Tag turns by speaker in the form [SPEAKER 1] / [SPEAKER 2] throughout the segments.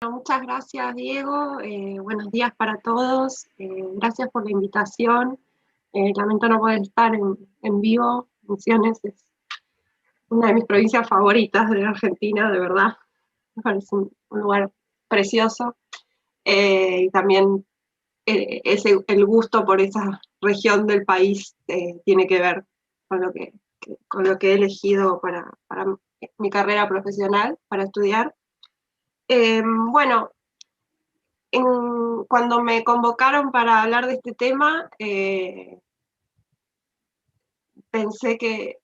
[SPEAKER 1] Bueno, muchas gracias, Diego. Buenos días para todos. Gracias por la invitación. Lamento no poder estar en vivo. Misiones es una de mis provincias favoritas de Argentina, de verdad. Me parece un lugar precioso. Y también el gusto por esa región del país tiene que ver con con lo que he elegido para mi carrera profesional, para estudiar. Bueno, cuando me convocaron para hablar de este tema, pensé que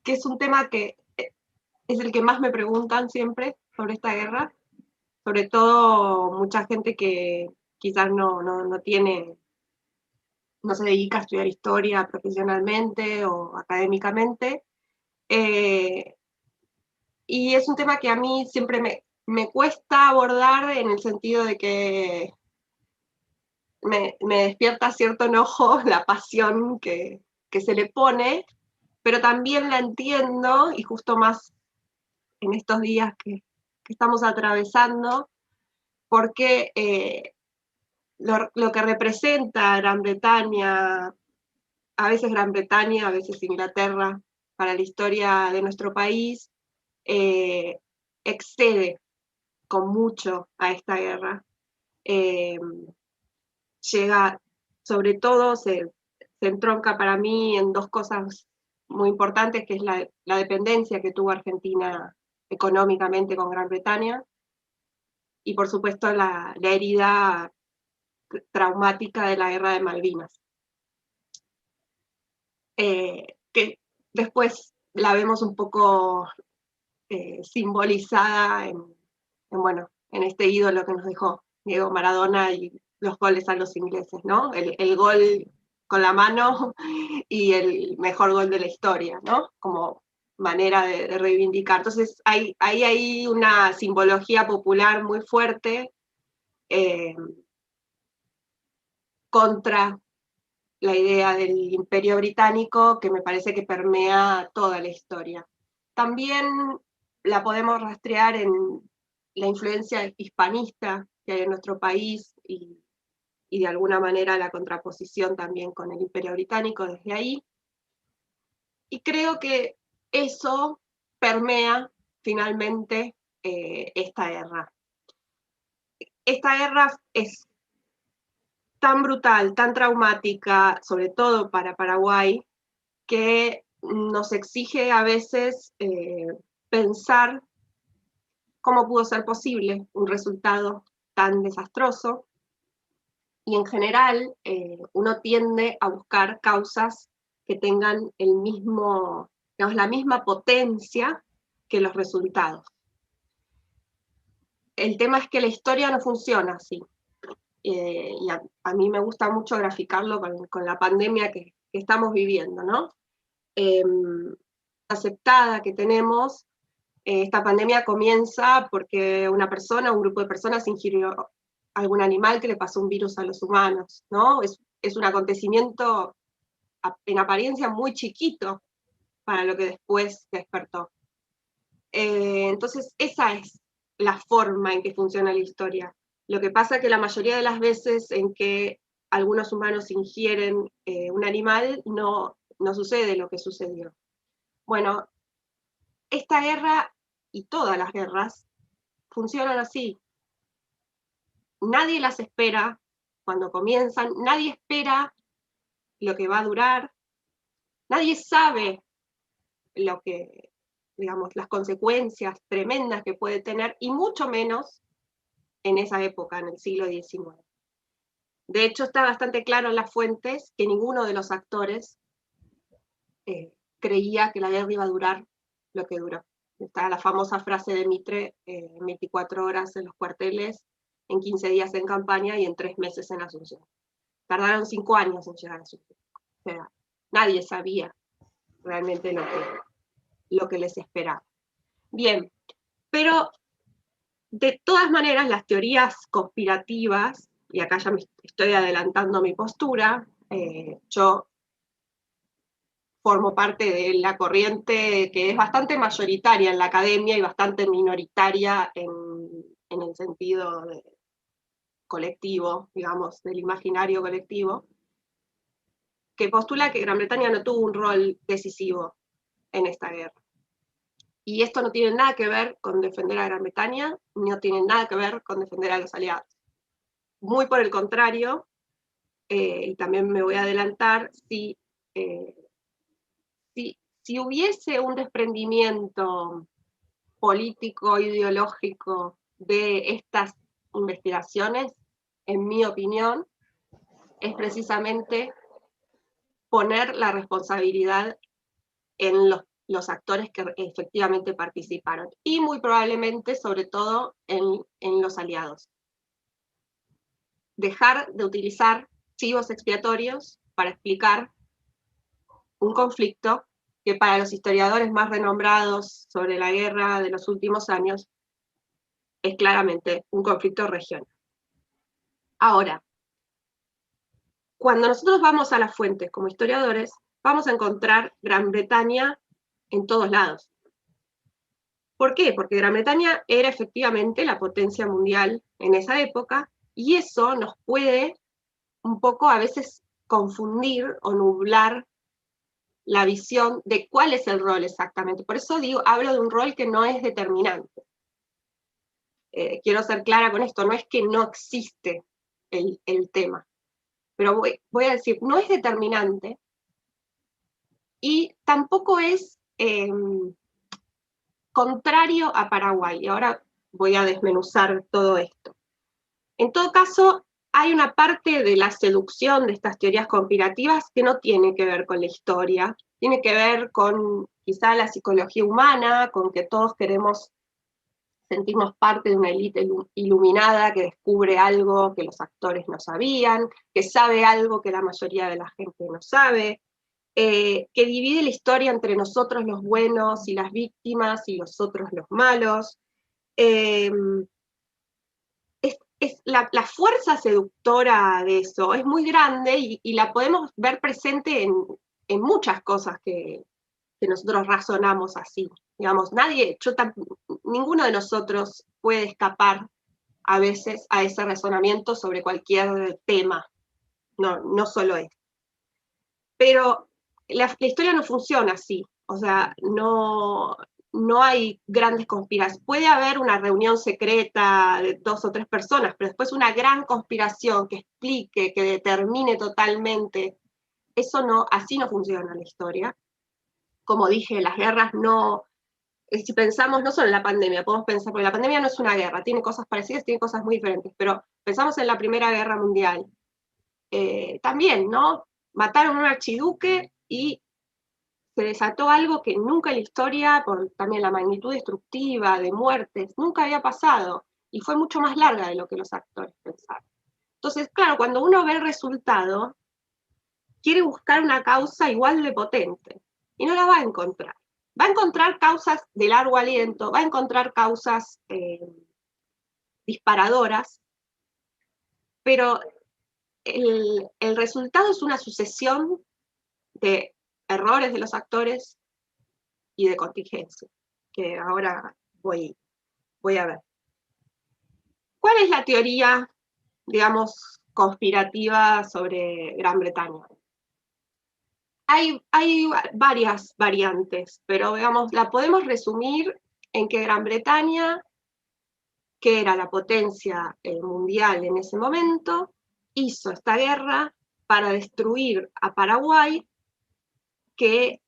[SPEAKER 1] es un tema que es el que más me preguntan siempre sobre esta guerra, sobre todo mucha gente que quizás no tiene, no se dedica a estudiar historia profesionalmente o académicamente. Eh, y es un tema que a mí siempre me cuesta abordar en el sentido de que me despierta cierto enojo la pasión que se le pone, pero también la entiendo, y justo más en estos días que estamos atravesando, porque lo que representa Gran Bretaña, a veces Gran Bretaña, a veces Inglaterra, para la historia de nuestro país, eh, excede con mucho a esta guerra. Eh, Llega, sobre todo, se entronca para mí en dos cosas muy importantes, que es la dependencia que tuvo Argentina económicamente con Gran Bretaña, y por supuesto la herida traumática de la guerra de Malvinas, que después la vemos un poco simbolizada bueno, en este ídolo que nos dejó Diego Maradona y los goles a los ingleses, ¿no? El gol con la mano y el mejor gol de la historia, ¿no? Como manera de reivindicar. Entonces, ahí hay una simbología popular muy fuerte eh, contra la idea del imperio británico que me parece que permea toda la historia. También la podemos rastrear en la influencia hispanista que hay en nuestro país y de alguna manera la contraposición también con el imperio británico desde ahí. Y creo que eso permea finalmente esta guerra. Esta guerra es tan brutal, tan traumática, sobre todo para Paraguay, que nos exige a veces pensar cómo pudo ser posible un resultado tan desastroso. Y en general uno tiende a buscar causas que tengan digamos, la misma potencia que los resultados. El tema es que la historia no funciona así. Y a mí me gusta mucho graficarlo con la pandemia que estamos viviendo, ¿no? Aceptada que tenemos, esta pandemia comienza porque una persona, un grupo de personas ingirió algún animal que le pasó un virus a los humanos, ¿no? Es un acontecimiento en apariencia muy chiquito para lo que después despertó. Entonces, esa es la forma en que funciona la historia. Lo que pasa es que la mayoría de las veces en que algunos humanos ingieren un animal, no sucede lo que sucedió. Bueno, esta guerra y todas las guerras funcionan así. Nadie las espera cuando comienzan, nadie espera lo que va a durar, nadie sabe lo que, digamos, las consecuencias tremendas que puede tener, y mucho menos en esa época, en el siglo XIX. De hecho, está bastante claro en las fuentes que ninguno de los actores creía que la guerra iba a durar lo que duró. Está la famosa frase de Mitre, 24 horas en los cuarteles, en 15 días en campaña y en 3 meses en Asunción. Tardaron 5 años en llegar a Asunción. O sea, nadie sabía realmente lo que les esperaba. Bien, pero de todas maneras las teorías conspirativas, y acá ya me estoy adelantando mi postura, yo formo parte de la corriente que es bastante mayoritaria en la academia y bastante minoritaria en el sentido colectivo, digamos, del imaginario colectivo, que postula que Gran Bretaña no tuvo un rol decisivo en esta guerra. Y esto no tiene nada que ver con defender a Gran Bretaña, no tiene nada que ver con defender a los aliados. Muy por el contrario, y también me voy a adelantar, si hubiese un desprendimiento político, ideológico de estas investigaciones, en mi opinión, es precisamente poner la responsabilidad en los actores que efectivamente participaron, y muy probablemente, sobre todo, en los aliados. Dejar de utilizar chivos expiatorios para explicar un conflicto que para los historiadores más renombrados sobre la guerra de los últimos años es claramente un conflicto regional. Ahora, cuando nosotros vamos a las fuentes como historiadores, vamos a encontrar Gran Bretaña en todos lados. ¿Por qué? Porque Gran Bretaña era efectivamente la potencia mundial en esa época, y eso nos puede un poco a veces confundir o nublar la visión de cuál es el rol exactamente. Por eso digo, hablo de un rol que no es determinante. Quiero ser clara con esto, no es que no existe el tema, pero voy a decir, no es determinante y tampoco es contrario a Paraguay. Y ahora voy a desmenuzar todo esto. En todo caso, hay una parte de la seducción de estas teorías conspirativas que no tiene que ver con la historia, tiene que ver con quizá la psicología humana, con que todos queremos sentirnos parte de una élite iluminada que descubre algo que los actores no sabían, que sabe algo que la mayoría de la gente no sabe, que divide la historia entre nosotros los buenos y las víctimas y los otros los malos. La fuerza seductora de eso es muy grande y la podemos ver presente en muchas cosas que nosotros razonamos así. Digamos, ninguno de nosotros puede escapar a veces a ese razonamiento sobre cualquier tema, no solo esto. Pero la historia no funciona así, o sea, no hay grandes conspiraciones. Puede haber una reunión secreta de 2 o 3 personas, pero después una gran conspiración que explique, que determine totalmente, así no funciona la historia. Como dije, las guerras no, si pensamos no solo en la pandemia, podemos pensar, porque la pandemia no es una guerra, tiene cosas parecidas, tiene cosas muy diferentes, pero pensamos en la Primera Guerra Mundial. También, ¿no? Mataron a un archiduque y se desató algo que nunca en la historia, por también la magnitud destructiva de muertes, nunca había pasado, y fue mucho más larga de lo que los actores pensaron. Entonces, claro, cuando uno ve el resultado, quiere buscar una causa igual de potente, y no la va a encontrar. Va a encontrar causas de largo aliento, va a encontrar causas disparadoras, pero el resultado es una sucesión de errores de los actores y de contingencia, que ahora voy a ver. ¿Cuál es la teoría, digamos, conspirativa sobre Gran Bretaña? Hay varias variantes, pero digamos, la podemos resumir en que Gran Bretaña, que era la potencia mundial en ese momento, hizo esta guerra para destruir a Paraguay, que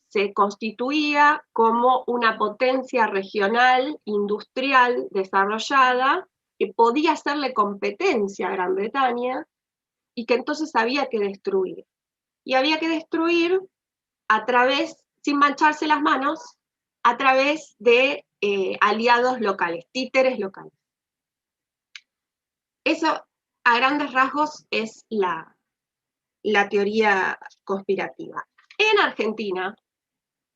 [SPEAKER 1] se constituía como una potencia regional, industrial, desarrollada, que podía hacerle competencia a Gran Bretaña y que entonces había que destruir. Y había que destruir a través, sin mancharse las manos, a través de aliados locales, títeres locales. Eso, a grandes rasgos, es la teoría conspirativa. En Argentina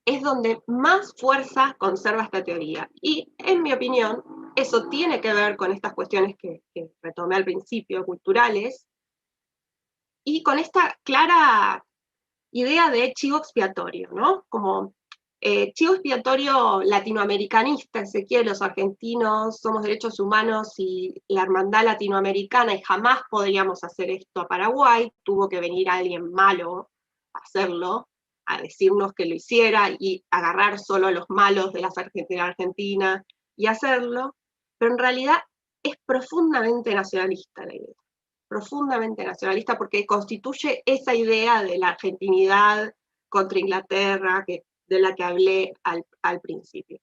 [SPEAKER 1] es donde más fuerza conserva esta teoría. Y, en mi opinión, eso tiene que ver con estas cuestiones que retomé al principio, culturales, y con esta clara idea de chivo expiatorio, ¿no? Como chivo expiatorio latinoamericanista, Ezequiel, los argentinos somos derechos humanos y la hermandad latinoamericana y jamás podríamos hacer esto a Paraguay, tuvo que venir alguien malo a hacerlo, a decirnos que lo hiciera y agarrar solo a los malos de la Argentina y hacerlo, pero en realidad es profundamente nacionalista la idea, profundamente nacionalista porque constituye esa idea de la argentinidad contra Inglaterra, de la que hablé al principio.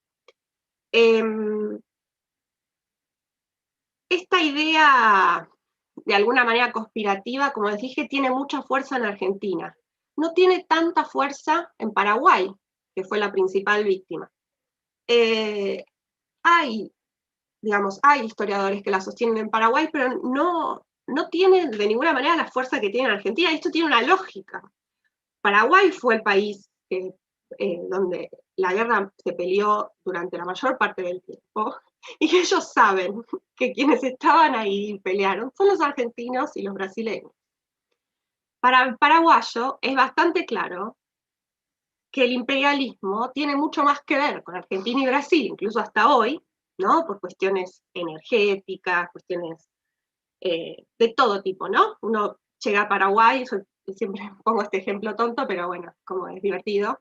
[SPEAKER 1] Esta idea, de alguna manera conspirativa, como les dije, tiene mucha fuerza en Argentina. No tiene tanta fuerza en Paraguay, que fue la principal víctima. Hay historiadores que la sostienen en Paraguay, pero no tiene de ninguna manera la fuerza que tiene en Argentina. Esto tiene una lógica. Paraguay fue el país donde la guerra se peleó durante la mayor parte del tiempo, y ellos saben que quienes estaban ahí y pelearon son los argentinos y los brasileños. Para el paraguayo es bastante claro que el imperialismo tiene mucho más que ver con Argentina y Brasil, incluso hasta hoy, ¿no? Por cuestiones energéticas, cuestiones de todo tipo, ¿no? Uno llega a Paraguay, yo siempre pongo este ejemplo tonto, pero bueno, como es divertido.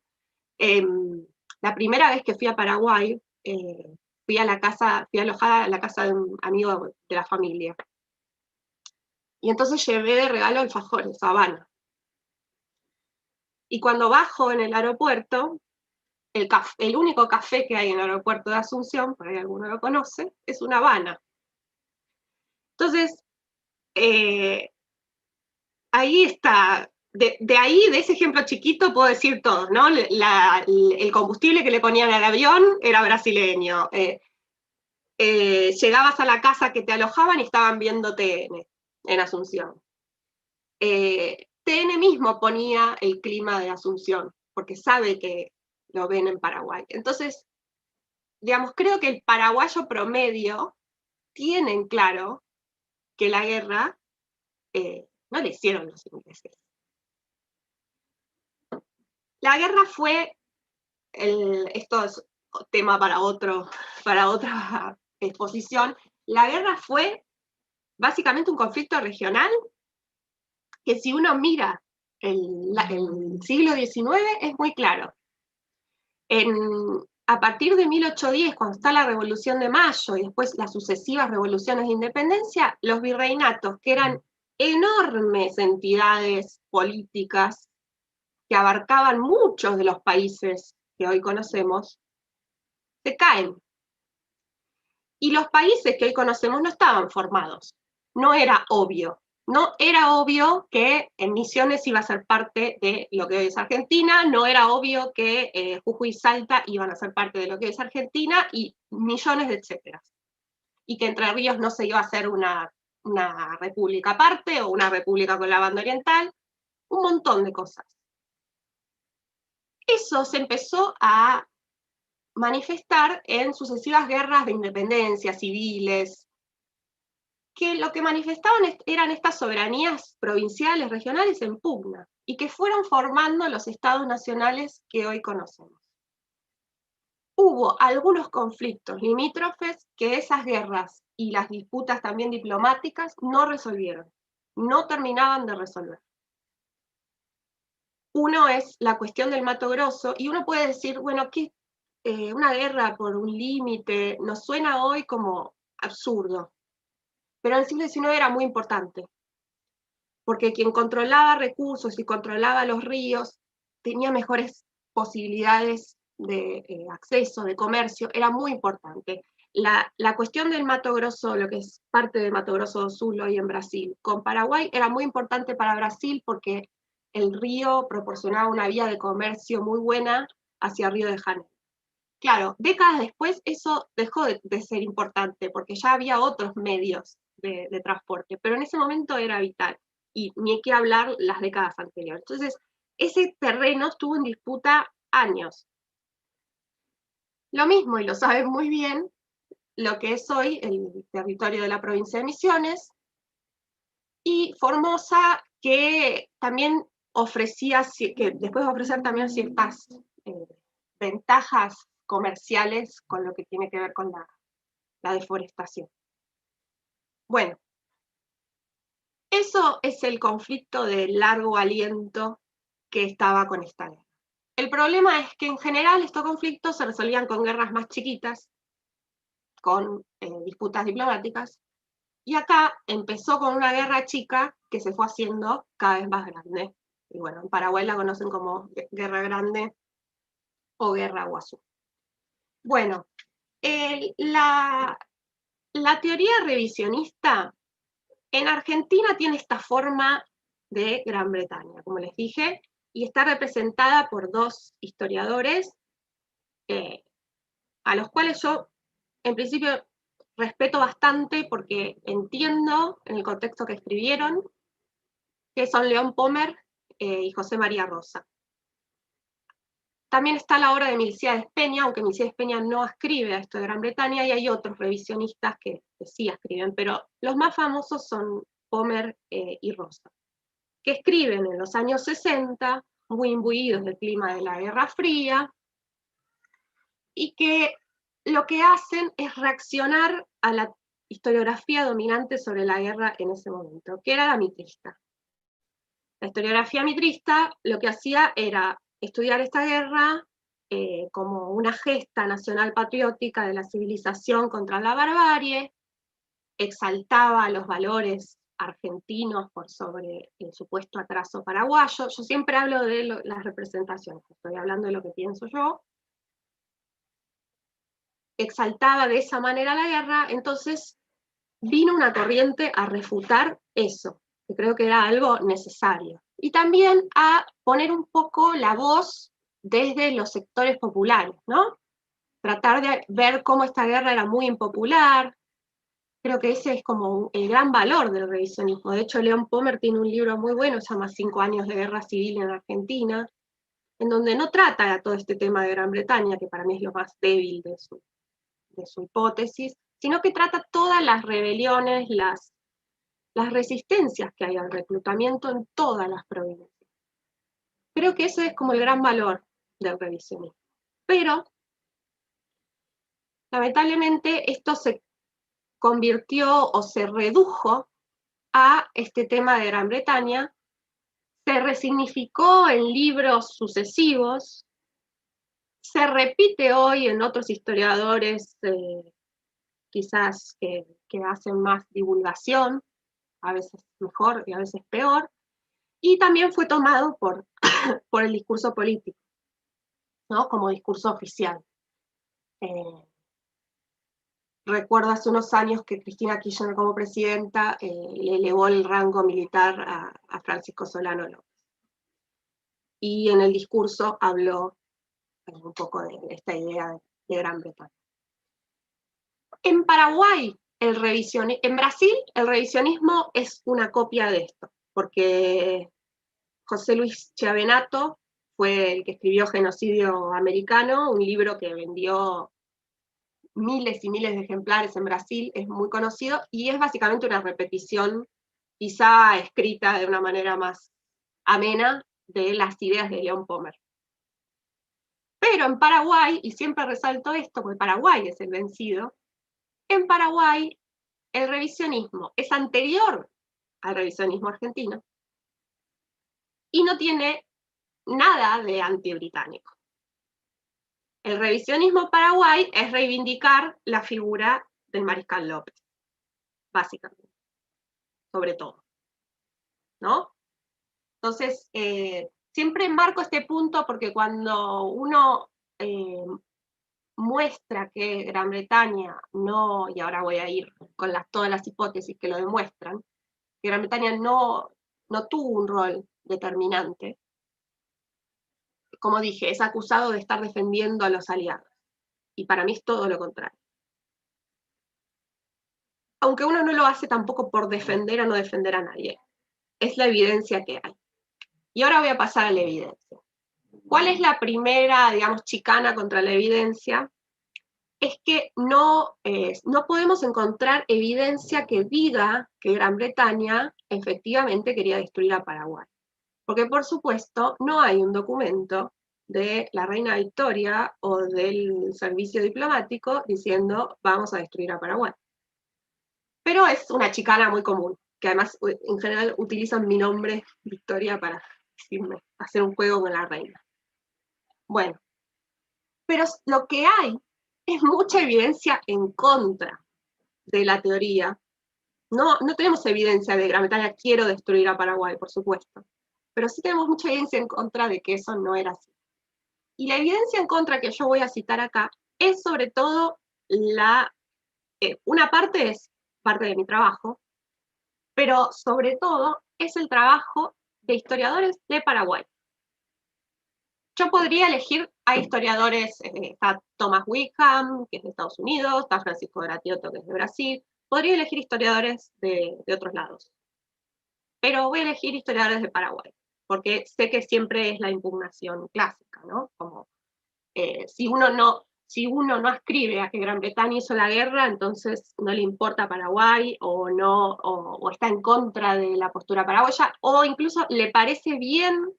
[SPEAKER 1] La primera vez que fui a Paraguay, fui alojada en la casa de un amigo de la familia. Y entonces llevé de regalo alfajores, Habana. Y cuando bajo en el aeropuerto, el único café que hay en el aeropuerto de Asunción, por ahí alguno lo conoce, es una Habana. Entonces, ahí está, de ese ejemplo chiquito puedo decir todo, ¿no? El combustible que le ponían al avión era brasileño. Llegabas a la casa que te alojaban y estaban viendo TN en Asunción. TN mismo ponía el clima de Asunción, porque sabe que lo ven en Paraguay. Entonces, digamos, creo que el paraguayo promedio tiene en claro que la guerra no le hicieron los ingleses. La guerra fue, esto es tema para otra exposición, la guerra fue básicamente un conflicto regional que si uno mira el siglo XIX es muy claro. A partir de 1810, cuando está la Revolución de Mayo y después las sucesivas revoluciones de independencia, los virreinatos, que eran enormes entidades políticas que abarcaban muchos de los países que hoy conocemos, se caen. Y los países que hoy conocemos no estaban formados. No era obvio. No era obvio que Misiones iba a ser parte de lo que hoy es Argentina, no era obvio que Jujuy y Salta iban a ser parte de lo que hoy es Argentina, y millones de etcétera. Y que Entre Ríos no se iba a hacer una república aparte o una república con la banda oriental, un montón de cosas. Eso se empezó a manifestar en sucesivas guerras de independencia, civiles, que lo que manifestaban eran estas soberanías provinciales, regionales en pugna, y que fueron formando los estados nacionales que hoy conocemos. Hubo algunos conflictos limítrofes que esas guerras y las disputas también diplomáticas no resolvieron, no terminaban de resolver. Uno es la cuestión del Mato Grosso, y uno puede decir, bueno, ¿qué? Una guerra por un límite nos suena hoy como absurdo, pero en el siglo XIX era muy importante, porque quien controlaba recursos y controlaba los ríos tenía mejores posibilidades de acceso, de comercio, era muy importante. La cuestión del Mato Grosso, lo que es parte del Mato Grosso do Sul hoy en Brasil, con Paraguay era muy importante para Brasil porque el río proporcionaba una vía de comercio muy buena hacia Río de Janeiro. Claro, décadas después eso dejó de ser importante porque ya había otros medios de transporte, pero en ese momento era vital, y ni hay que hablar las décadas anteriores. Entonces, ese terreno estuvo en disputa años. Lo mismo, y lo saben muy bien, lo que es hoy el territorio de la provincia de Misiones, y Formosa, que también ofrecía, que después de ofrecer también ciertas ventajas comerciales con lo que tiene que ver con la deforestación. Bueno, eso es el conflicto de largo aliento que estaba con esta guerra. El problema es que en general estos conflictos se resolvían con guerras más chiquitas, con disputas diplomáticas, y acá empezó con una guerra chica que se fue haciendo cada vez más grande. Y bueno, en Paraguay la conocen como Guerra Grande o Guerra Guazú. Bueno, la teoría revisionista en Argentina tiene esta forma de Gran Bretaña, como les dije, y está representada por dos historiadores a los cuales yo, en principio, respeto bastante porque entiendo en el contexto que escribieron, que son León Pommer y José María Rosa. También está la obra de Milcíades Peña, aunque Milcíades Peña no escribe a esto de Gran Bretaña, y hay otros revisionistas que sí escriben, pero los más famosos son Pommer y Rosa, que escriben en los años 60, muy imbuidos del clima de la Guerra Fría, y que lo que hacen es reaccionar a la historiografía dominante sobre la guerra en ese momento, que era la mitrista. La historiografía mitrista lo que hacía era estudiar esta guerra como una gesta nacional patriótica de la civilización contra la barbarie, exaltaba los valores argentinos por sobre el supuesto atraso paraguayo. Yo siempre hablo de las representaciones, estoy hablando de lo que pienso yo. Exaltaba de esa manera la guerra, entonces vino una corriente a refutar eso, que creo que era algo necesario. Y también a poner un poco la voz desde los sectores populares, ¿no? Tratar de ver cómo esta guerra era muy impopular. Creo que ese es como el gran valor del revisionismo. De hecho, León Pommer tiene un libro muy bueno, se llama 5 años de guerra civil en Argentina, en donde no trata todo este tema de Gran Bretaña, que para mí es lo más débil de su hipótesis, sino que trata todas las rebeliones, las resistencias que hay al reclutamiento en todas las provincias. Creo que ese es como el gran valor del revisionismo. Pero, lamentablemente, esto se convirtió o se redujo a este tema de Gran Bretaña, se resignificó en libros sucesivos, se repite hoy en otros historiadores quizás que hacen más divulgación, a veces mejor y a veces peor, y también fue tomado por el discurso político, ¿no? Como discurso oficial. Recuerdo hace unos años que Cristina Kirchner como presidenta le elevó el rango militar a Francisco Solano López. Y en el discurso habló un poco de esta idea de Gran Bretaña. En Paraguay, en Brasil, el revisionismo es una copia de esto, porque José Luis Chiavenato fue el que escribió Genocidio Americano, un libro que vendió miles y miles de ejemplares en Brasil, es muy conocido, y es básicamente una repetición, quizá escrita de una manera más amena, de las ideas de León Pommer. Pero en Paraguay, y siempre resalto esto, porque Paraguay es el vencido, en Paraguay el revisionismo es anterior al revisionismo argentino, y no tiene nada de antibritánico. El revisionismo paraguay es reivindicar la figura del Mariscal López, básicamente, sobre todo, ¿no? Entonces, siempre marco este punto porque cuando uno muestra que Gran Bretaña no, y ahora voy a ir con todas las hipótesis que lo demuestran, que Gran Bretaña no tuvo un rol determinante, como dije, es acusado de estar defendiendo a los aliados, y para mí es todo lo contrario. Aunque uno no lo hace tampoco por defender o no defender a nadie, es la evidencia que hay. Y ahora voy a pasar a la evidencia. ¿Cuál es la primera, digamos, chicana contra la evidencia? Es que no podemos encontrar evidencia que diga que Gran Bretaña efectivamente quería destruir a Paraguay. Porque, por supuesto, no hay un documento de la reina Victoria o del servicio diplomático diciendo vamos a destruir a Paraguay. Pero es una chicana muy común, que además en general utilizan mi nombre, Victoria, para decirme, hacer un juego con la reina. Bueno, pero lo que hay es mucha evidencia en contra de la teoría. No tenemos evidencia de Gran Bretaña quiero destruir a Paraguay, por supuesto, pero sí tenemos mucha evidencia en contra de que eso no era así. Y la evidencia en contra que yo voy a citar acá es sobre todo una parte es parte de mi trabajo, pero sobre todo es el trabajo de historiadores de Paraguay. Yo podría elegir a historiadores, está Thomas Wickham, que es de Estados Unidos, está Francisco Gratioto, que es de Brasil, podría elegir historiadores de otros lados, pero voy a elegir historiadores de Paraguay, porque sé que siempre es la impugnación clásica, ¿no? Como si uno no escribe a que Gran Bretaña hizo la guerra, entonces no le importa Paraguay, o está en contra de la postura paraguaya, o incluso le parece bien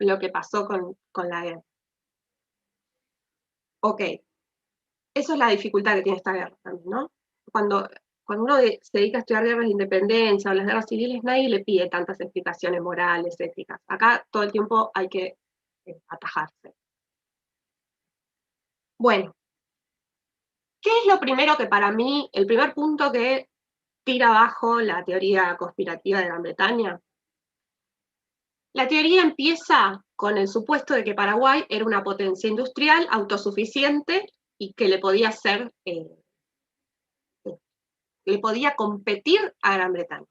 [SPEAKER 1] lo que pasó con la guerra. Ok, eso es la dificultad que tiene esta guerra también, ¿no? Cuando uno se dedica a estudiar guerras de independencia o las guerras civiles, nadie le pide tantas explicaciones morales, éticas. Acá todo el tiempo hay que atajarse. Bueno, ¿qué es lo primero que para mí, el primer punto que tira abajo la teoría conspirativa de Gran Bretaña? La teoría empieza con el supuesto de que Paraguay era una potencia industrial autosuficiente y que le podía competir a Gran Bretaña.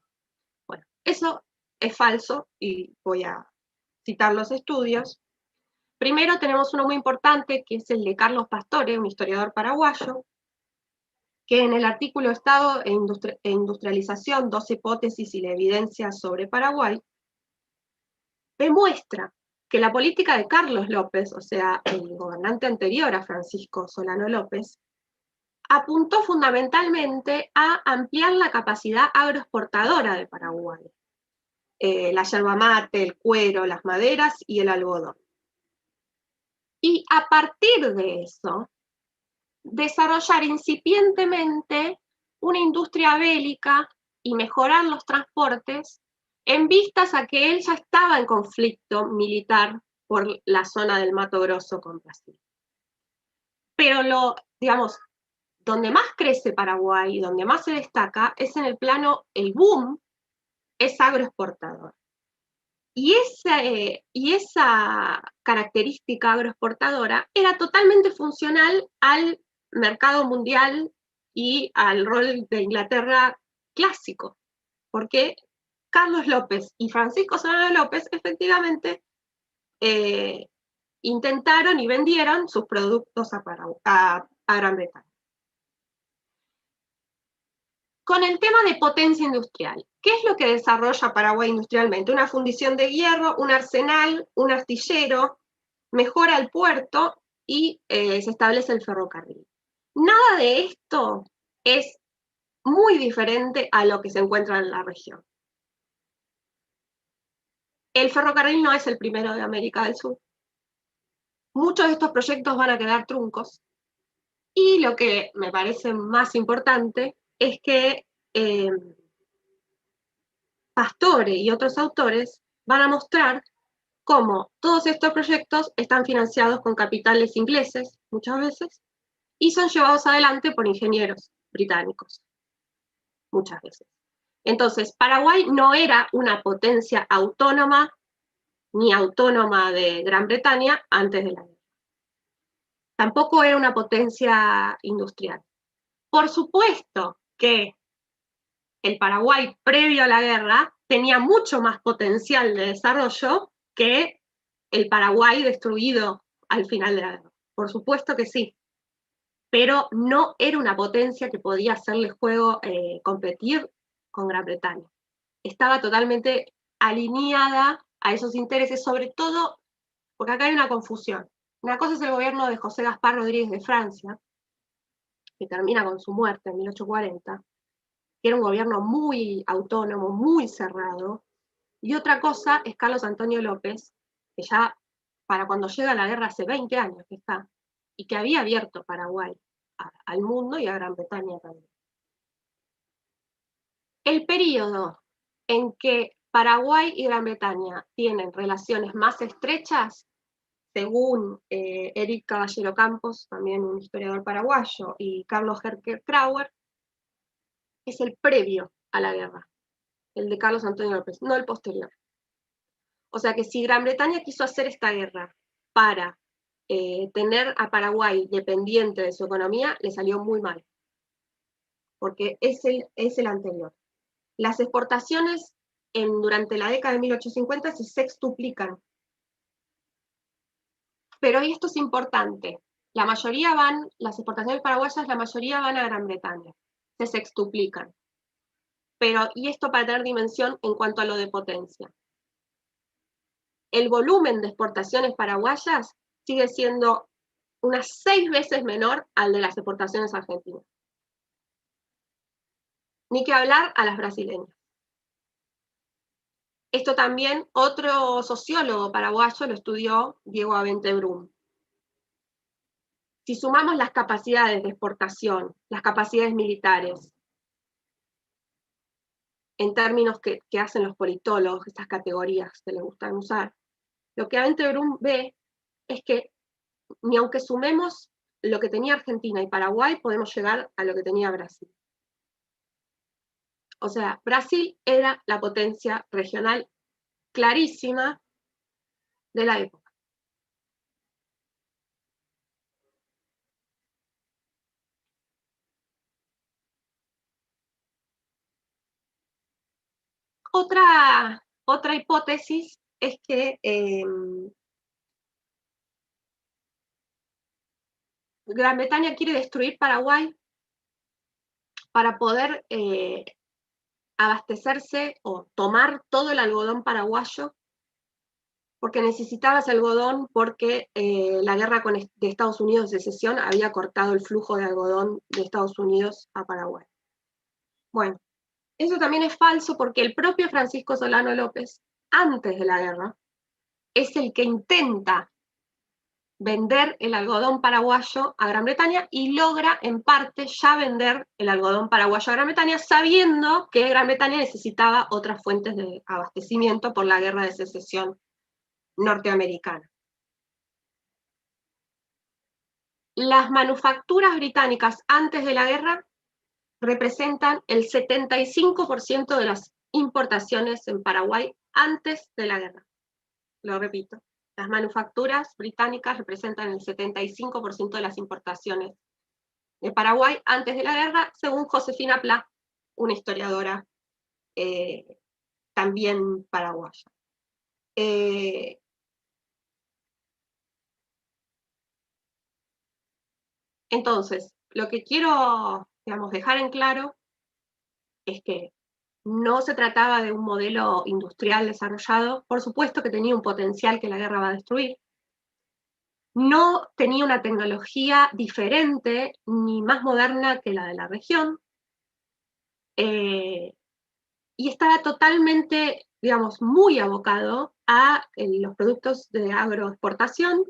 [SPEAKER 1] Bueno, eso es falso y voy a citar los estudios. Primero tenemos uno muy importante, que es el de Carlos Pastore, un historiador paraguayo, que en el artículo Estado e Industrialización, 2 hipótesis y la evidencia sobre Paraguay, demuestra que la política de Carlos López, o sea, el gobernante anterior a Francisco Solano López, apuntó fundamentalmente a ampliar la capacidad agroexportadora de Paraguay. La yerba mate, el cuero, las maderas y el algodón. Y a partir de eso, desarrollar incipientemente una industria bélica y mejorar los transportes en vistas a que él ya estaba en conflicto militar por la zona del Mato Grosso con Brasil. Pero digamos, donde más crece Paraguay y donde más se destaca es en el plano, el boom es agroexportador. Y esa característica agroexportadora era totalmente funcional al mercado mundial y al rol de Inglaterra clásico, porque Carlos López y Francisco Solano López efectivamente intentaron y vendieron sus productos a Gran Bretaña. Con el tema de potencia industrial, ¿qué es lo que desarrolla Paraguay industrialmente? Una fundición de hierro, un arsenal, un astillero, mejora el puerto y se establece el ferrocarril. Nada de esto es muy diferente a lo que se encuentra en la región. El ferrocarril no es el primero de América del Sur. Muchos de estos proyectos van a quedar truncos. Y lo que me parece más importante es que Pastore y otros autores van a mostrar cómo todos estos proyectos están financiados con capitales ingleses, muchas veces, y son llevados adelante por ingenieros británicos, muchas veces. Entonces, Paraguay no era una potencia autónoma ni autónoma de Gran Bretaña antes de la guerra. Tampoco era una potencia industrial. Por supuesto que el Paraguay previo a la guerra tenía mucho más potencial de desarrollo que el Paraguay destruido al final de la guerra. Por supuesto que sí, pero no era una potencia que podía hacerle juego, competir con Gran Bretaña. Estaba totalmente alineada a esos intereses, sobre todo porque acá hay una confusión. Una cosa es el gobierno de José Gaspar Rodríguez de Francia, que termina con su muerte en 1840, que era un gobierno muy autónomo, muy cerrado, y otra cosa es Carlos Antonio López, que ya para cuando llega la guerra hace 20 años que está, y que había abierto Paraguay al mundo y a Gran Bretaña también. El periodo en que Paraguay y Gran Bretaña tienen relaciones más estrechas, según Eric Caballero Campos, también un historiador paraguayo, y Carlos Herker-Krauer, es el previo a la guerra, el de Carlos Antonio López, no el posterior. O sea que si Gran Bretaña quiso hacer esta guerra para tener a Paraguay dependiente de su economía, le salió muy mal, porque es el anterior. Las exportaciones durante la década de 1850 se sextuplican. Pero esto es importante. Las exportaciones paraguayas, la mayoría van a Gran Bretaña, se sextuplican. Y esto para tener dimensión en cuanto a lo de potencia. El volumen de exportaciones paraguayas sigue siendo unas 6 veces menor al de las exportaciones argentinas. Ni que hablar a las brasileñas. Esto también otro sociólogo paraguayo lo estudió, Diego Avente Brum. Si sumamos las capacidades de exportación, las capacidades militares, en términos que hacen los politólogos, estas categorías que les gustan usar, lo que Avente Brum ve es que ni aunque sumemos lo que tenía Argentina y Paraguay, podemos llegar a lo que tenía Brasil. O sea, Brasil era la potencia regional clarísima de la época. Otra hipótesis es que Gran Bretaña quiere destruir Paraguay para poder abastecerse o tomar todo el algodón paraguayo, porque necesitaba ese algodón porque la guerra de Estados Unidos de secesión había cortado el flujo de algodón de Estados Unidos a Paraguay. Bueno, eso también es falso porque el propio Francisco Solano López, antes de la guerra, es el que intenta vender el algodón paraguayo a Gran Bretaña y logra en parte ya vender el algodón paraguayo a Gran Bretaña, sabiendo que Gran Bretaña necesitaba otras fuentes de abastecimiento por la guerra de secesión norteamericana. Las manufacturas británicas antes de la guerra representan el 75% de las importaciones en Paraguay antes de la guerra. Lo repito, las manufacturas británicas representan el 75% de las importaciones de Paraguay antes de la guerra, según Josefina Pla, una historiadora también paraguaya. Entonces, lo que quiero, digamos, dejar en claro es que no se trataba de un modelo industrial desarrollado, por supuesto que tenía un potencial que la guerra va a destruir, no tenía una tecnología diferente ni más moderna que la de la región, y estaba totalmente, digamos, muy abocado a los productos de agroexportación,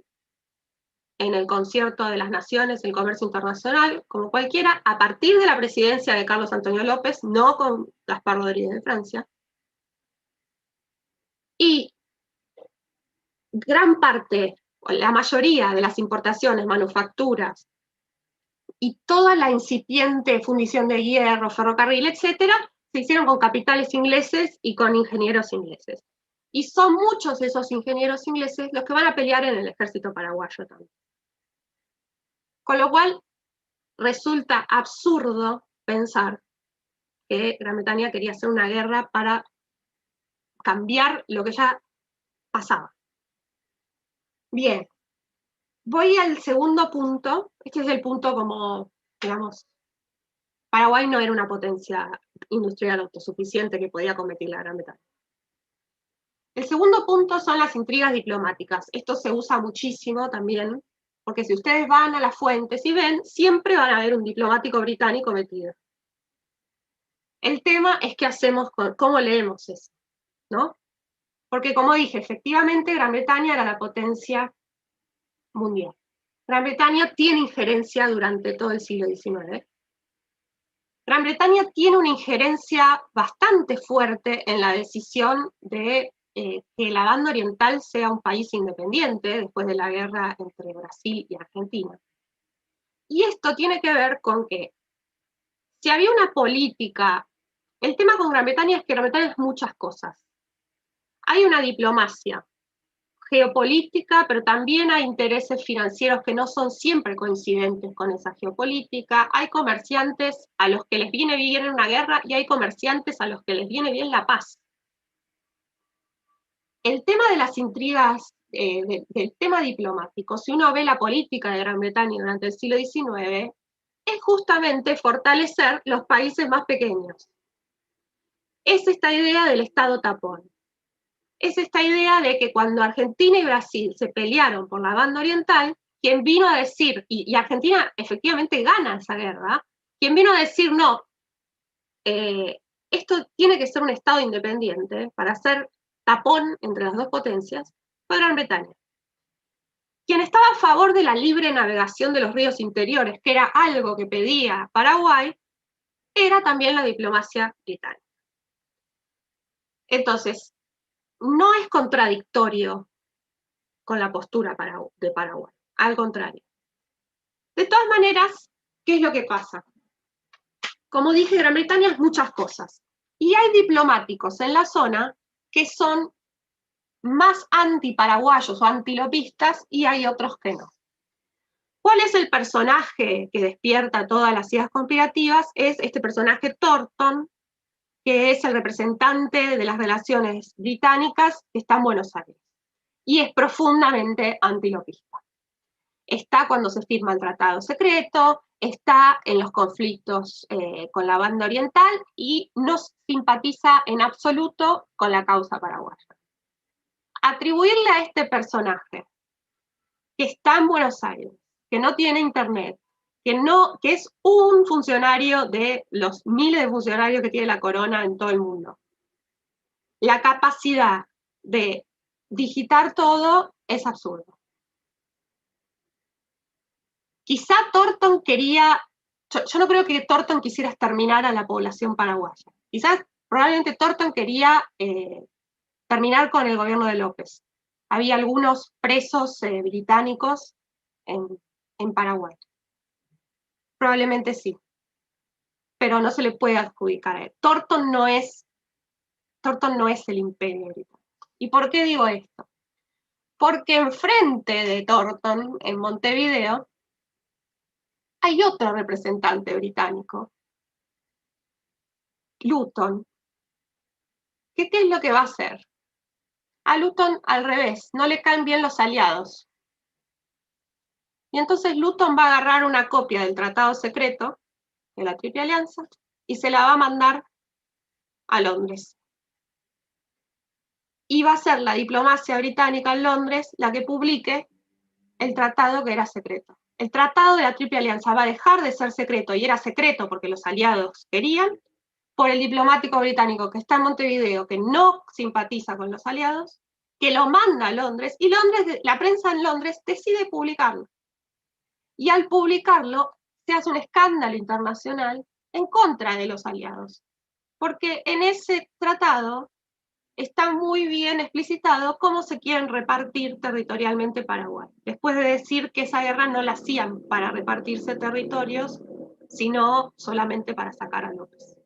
[SPEAKER 1] en el concierto de las naciones, el comercio internacional, como cualquiera, a partir de la presidencia de Carlos Antonio López, no con Gaspar Rodríguez de Francia. Y gran parte, o la mayoría de las importaciones, manufacturas, y toda la incipiente fundición de hierro, ferrocarril, etcétera, se hicieron con capitales ingleses y con ingenieros ingleses. Y son muchos de esos ingenieros ingleses los que van a pelear en el ejército paraguayo también. Con lo cual, resulta absurdo pensar que Gran Bretaña quería hacer una guerra para cambiar lo que ya pasaba. Bien, voy al segundo punto. Este es el punto como, digamos, Paraguay no era una potencia industrial autosuficiente que podía competir la Gran Bretaña. El segundo punto son las intrigas diplomáticas. Esto se usa muchísimo también, porque si ustedes van a las fuentes y ven, siempre van a ver un diplomático británico metido. El tema es qué hacemos cómo leemos eso, ¿no? Porque como dije, efectivamente Gran Bretaña era la potencia mundial. Gran Bretaña tiene injerencia durante todo el siglo XIX. Gran Bretaña tiene una injerencia bastante fuerte en la decisión de que la banda oriental sea un país independiente después de la guerra entre Brasil y Argentina. Y esto tiene que ver con que si había una política, el tema con Gran Bretaña es que Gran Bretaña es muchas cosas. Hay una diplomacia geopolítica, pero también hay intereses financieros que no son siempre coincidentes con esa geopolítica. Hay comerciantes a los que les viene bien una guerra y hay comerciantes a los que les viene bien la paz. El tema de las intrigas, del tema diplomático, si uno ve la política de Gran Bretaña durante el siglo XIX, es justamente fortalecer los países más pequeños. Es esta idea del Estado tapón. Es esta idea de que cuando Argentina y Brasil se pelearon por la banda oriental, quien vino a decir, y Argentina efectivamente gana esa guerra, quien vino a decir, no, esto tiene que ser un Estado independiente para hacer tapón entre las dos potencias, fue Gran Bretaña. Quien estaba a favor de la libre navegación de los ríos interiores, que era algo que pedía Paraguay, era también la diplomacia británica. Entonces, no es contradictorio con la postura de Paraguay, al contrario. De todas maneras, ¿qué es lo que pasa? Como dije, Gran Bretaña es muchas cosas, y hay diplomáticos en la zona que son más antiparaguayos o antilopistas, y hay otros que no. ¿Cuál es el personaje que despierta todas las ideas conspirativas? Es este personaje Thornton, que es el representante de las relaciones británicas que está en Buenos Aires, y es profundamente antilopista. Está cuando se firma el tratado secreto, está en los conflictos con la banda oriental y no simpatiza en absoluto con la causa paraguaya. Atribuirle a este personaje, que está en Buenos Aires, que no tiene internet, que es un funcionario de los miles de funcionarios que tiene la corona en todo el mundo, la capacidad de digitar todo es absurdo. Quizá Thornton quería, yo no creo que Thornton quisiera exterminar a la población paraguaya. Quizás, probablemente Thornton quería terminar con el gobierno de López. Había algunos presos británicos en Paraguay. Probablemente sí, pero no se le puede adjudicar a él. Thornton no es el imperio británico. ¿Y por qué digo esto? Porque enfrente de Thornton, en Montevideo, hay otro representante británico, Luton. ¿Qué es lo que va a hacer? A Luton al revés, no le caen bien los aliados. Y entonces Luton va a agarrar una copia del tratado secreto de la Triple Alianza y se la va a mandar a Londres. Y va a ser la diplomacia británica en Londres la que publique el tratado que era secreto. El tratado de la Triple Alianza va a dejar de ser secreto, y era secreto porque los aliados querían, por el diplomático británico que está en Montevideo, que no simpatiza con los aliados, que lo manda a Londres, y la prensa en Londres decide publicarlo. Y al publicarlo, se hace un escándalo internacional en contra de los aliados, porque en ese tratado está muy bien explicitado cómo se quieren repartir territorialmente Paraguay, después de decir que esa guerra no la hacían para repartirse territorios, sino solamente para sacar a López.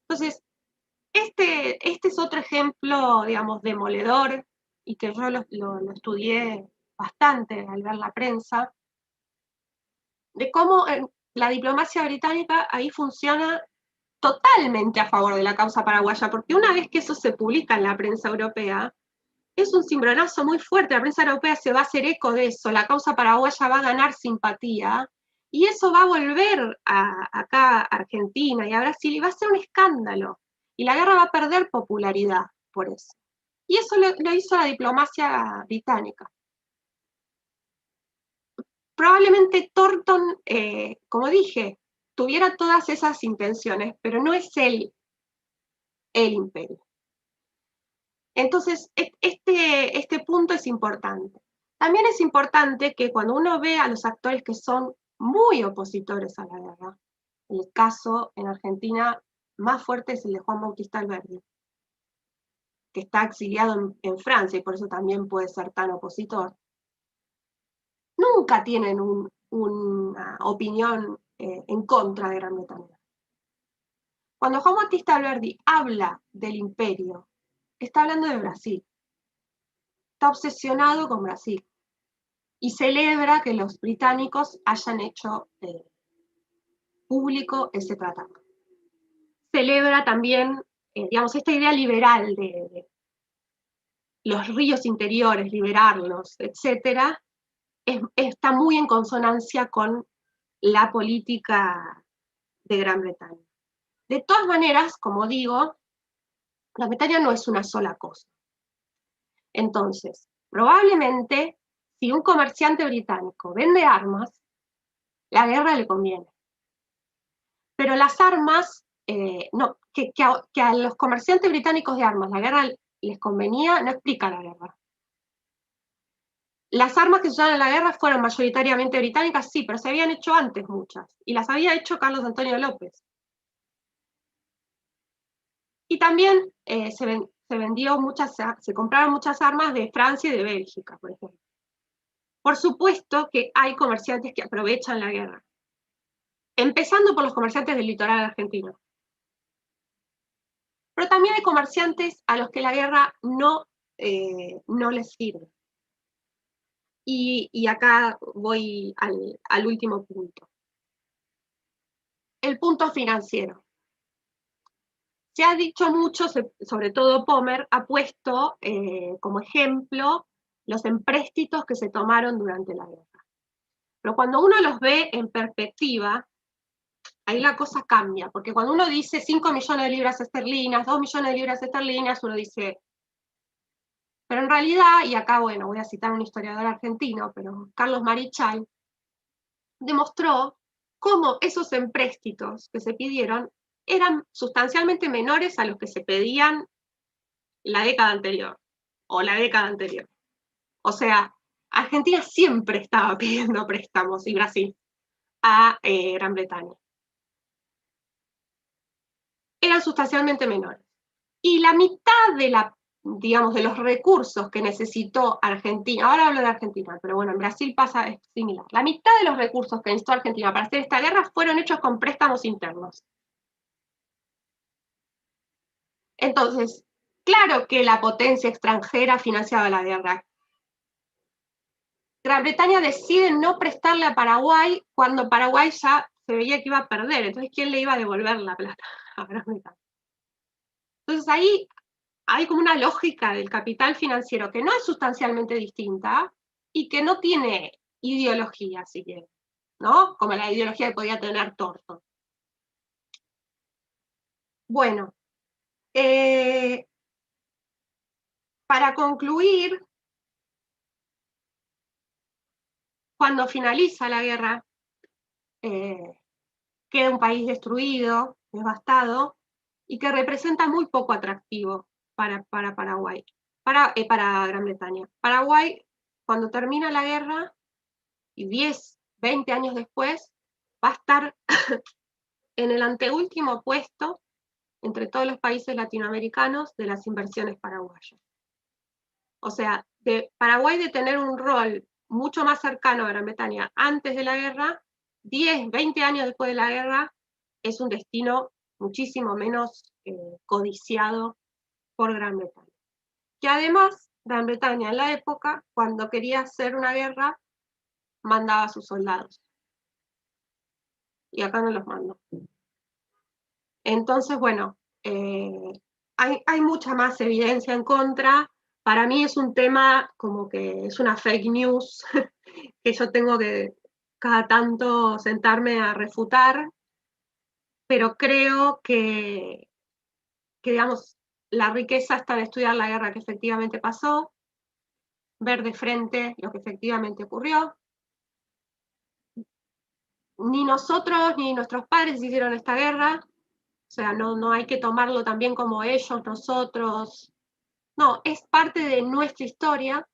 [SPEAKER 1] Entonces, este es otro ejemplo, digamos, demoledor, y que yo lo estudié bastante al ver la prensa, de cómo la diplomacia británica ahí funciona totalmente a favor de la causa paraguaya, porque una vez que eso se publica en la prensa europea, es un cimbronazo muy fuerte, la prensa europea se va a hacer eco de eso, la causa paraguaya va a ganar simpatía, y eso va a volver acá a Argentina y a Brasil, y va a ser un escándalo, y la guerra va a perder popularidad por eso. Y eso lo hizo la diplomacia británica. Probablemente Thornton, como dije, tuviera todas esas intenciones, pero no es él el imperio. Entonces, este punto es importante. También es importante que cuando uno ve a los actores que son muy opositores a la guerra, el caso en Argentina más fuerte es el de Juan Bautista Alberdi, que está exiliado en Francia y por eso también puede ser tan opositor, nunca tienen una opinión en contra de Gran Bretaña. Cuando Juan Bautista Alberdi habla del imperio, está hablando de Brasil, está obsesionado con Brasil y celebra que los británicos hayan hecho público ese tratado. Celebra también, digamos, esta idea liberal de los ríos interiores, liberarlos, etcétera, está muy en consonancia con la política de Gran Bretaña. De todas maneras, como digo, Gran Bretaña no es una sola cosa. Entonces, probablemente, si un comerciante británico vende armas, la guerra le conviene. Pero las armas, no, que a los comerciantes británicos de armas la guerra les convenía, no explica la guerra. Las armas que se usaron en la guerra fueron mayoritariamente británicas, sí, pero se habían hecho antes muchas, y las había hecho Carlos Antonio López. Y también se compraron muchas armas de Francia y de Bélgica, por ejemplo. Por supuesto que hay comerciantes que aprovechan la guerra, empezando por los comerciantes del litoral argentino. Pero también hay comerciantes a los que la guerra no les sirve. Y acá voy al último punto. El punto financiero. Se ha dicho mucho, sobre todo Pommer, ha puesto como ejemplo los empréstitos que se tomaron durante la guerra. Pero cuando uno los ve en perspectiva, ahí la cosa cambia, porque cuando uno dice 5 millones de libras esterlinas, 2 millones de libras esterlinas, uno dice, pero en realidad, y acá, bueno, voy a citar a un historiador argentino, pero Carlos Marichal, demostró cómo esos empréstitos que se pidieron eran sustancialmente menores a los que se pedían la década anterior, o la década anterior. O sea, Argentina siempre estaba pidiendo préstamos, y Brasil, a Gran Bretaña. Eran sustancialmente menores. Y la mitad de de los recursos que necesitó Argentina, ahora hablo de Argentina, pero bueno, en Brasil es similar. La mitad de los recursos que necesitó Argentina para hacer esta guerra fueron hechos con préstamos internos. Entonces, claro que la potencia extranjera financiaba la guerra. Gran Bretaña decide no prestarle a Paraguay cuando Paraguay ya se veía que iba a perder. Entonces, ¿quién le iba a devolver la plata a Gran Bretaña? Entonces, ahí hay como una lógica del capital financiero que no es sustancialmente distinta y que no tiene ideología, si quieren, ¿no? Como la ideología que podía tener Thornton. Bueno, para concluir, cuando finaliza la guerra, queda un país destruido, devastado, y que representa muy poco atractivo para Paraguay, para Gran Bretaña. Paraguay, cuando termina la guerra, y 10, 20 años después, va a estar en el anteúltimo puesto entre todos los países latinoamericanos de las inversiones paraguayas. O sea, Paraguay de tener un rol mucho más cercano a Gran Bretaña antes de la guerra, 10, 20 años después de la guerra, es un destino muchísimo menos codiciado por Gran Bretaña. Que además, Gran Bretaña en la época, cuando quería hacer una guerra, mandaba a sus soldados. Y acá no los mandó. Entonces, bueno, hay mucha más evidencia en contra. Para mí es un tema como que es una fake news que yo tengo que cada tanto sentarme a refutar, pero creo que digamos, la riqueza está en estudiar la guerra que efectivamente pasó, ver de frente lo que efectivamente ocurrió. Ni nosotros ni nuestros padres hicieron esta guerra, o sea, no hay que tomarlo también como ellos, nosotros. No, es parte de nuestra historia.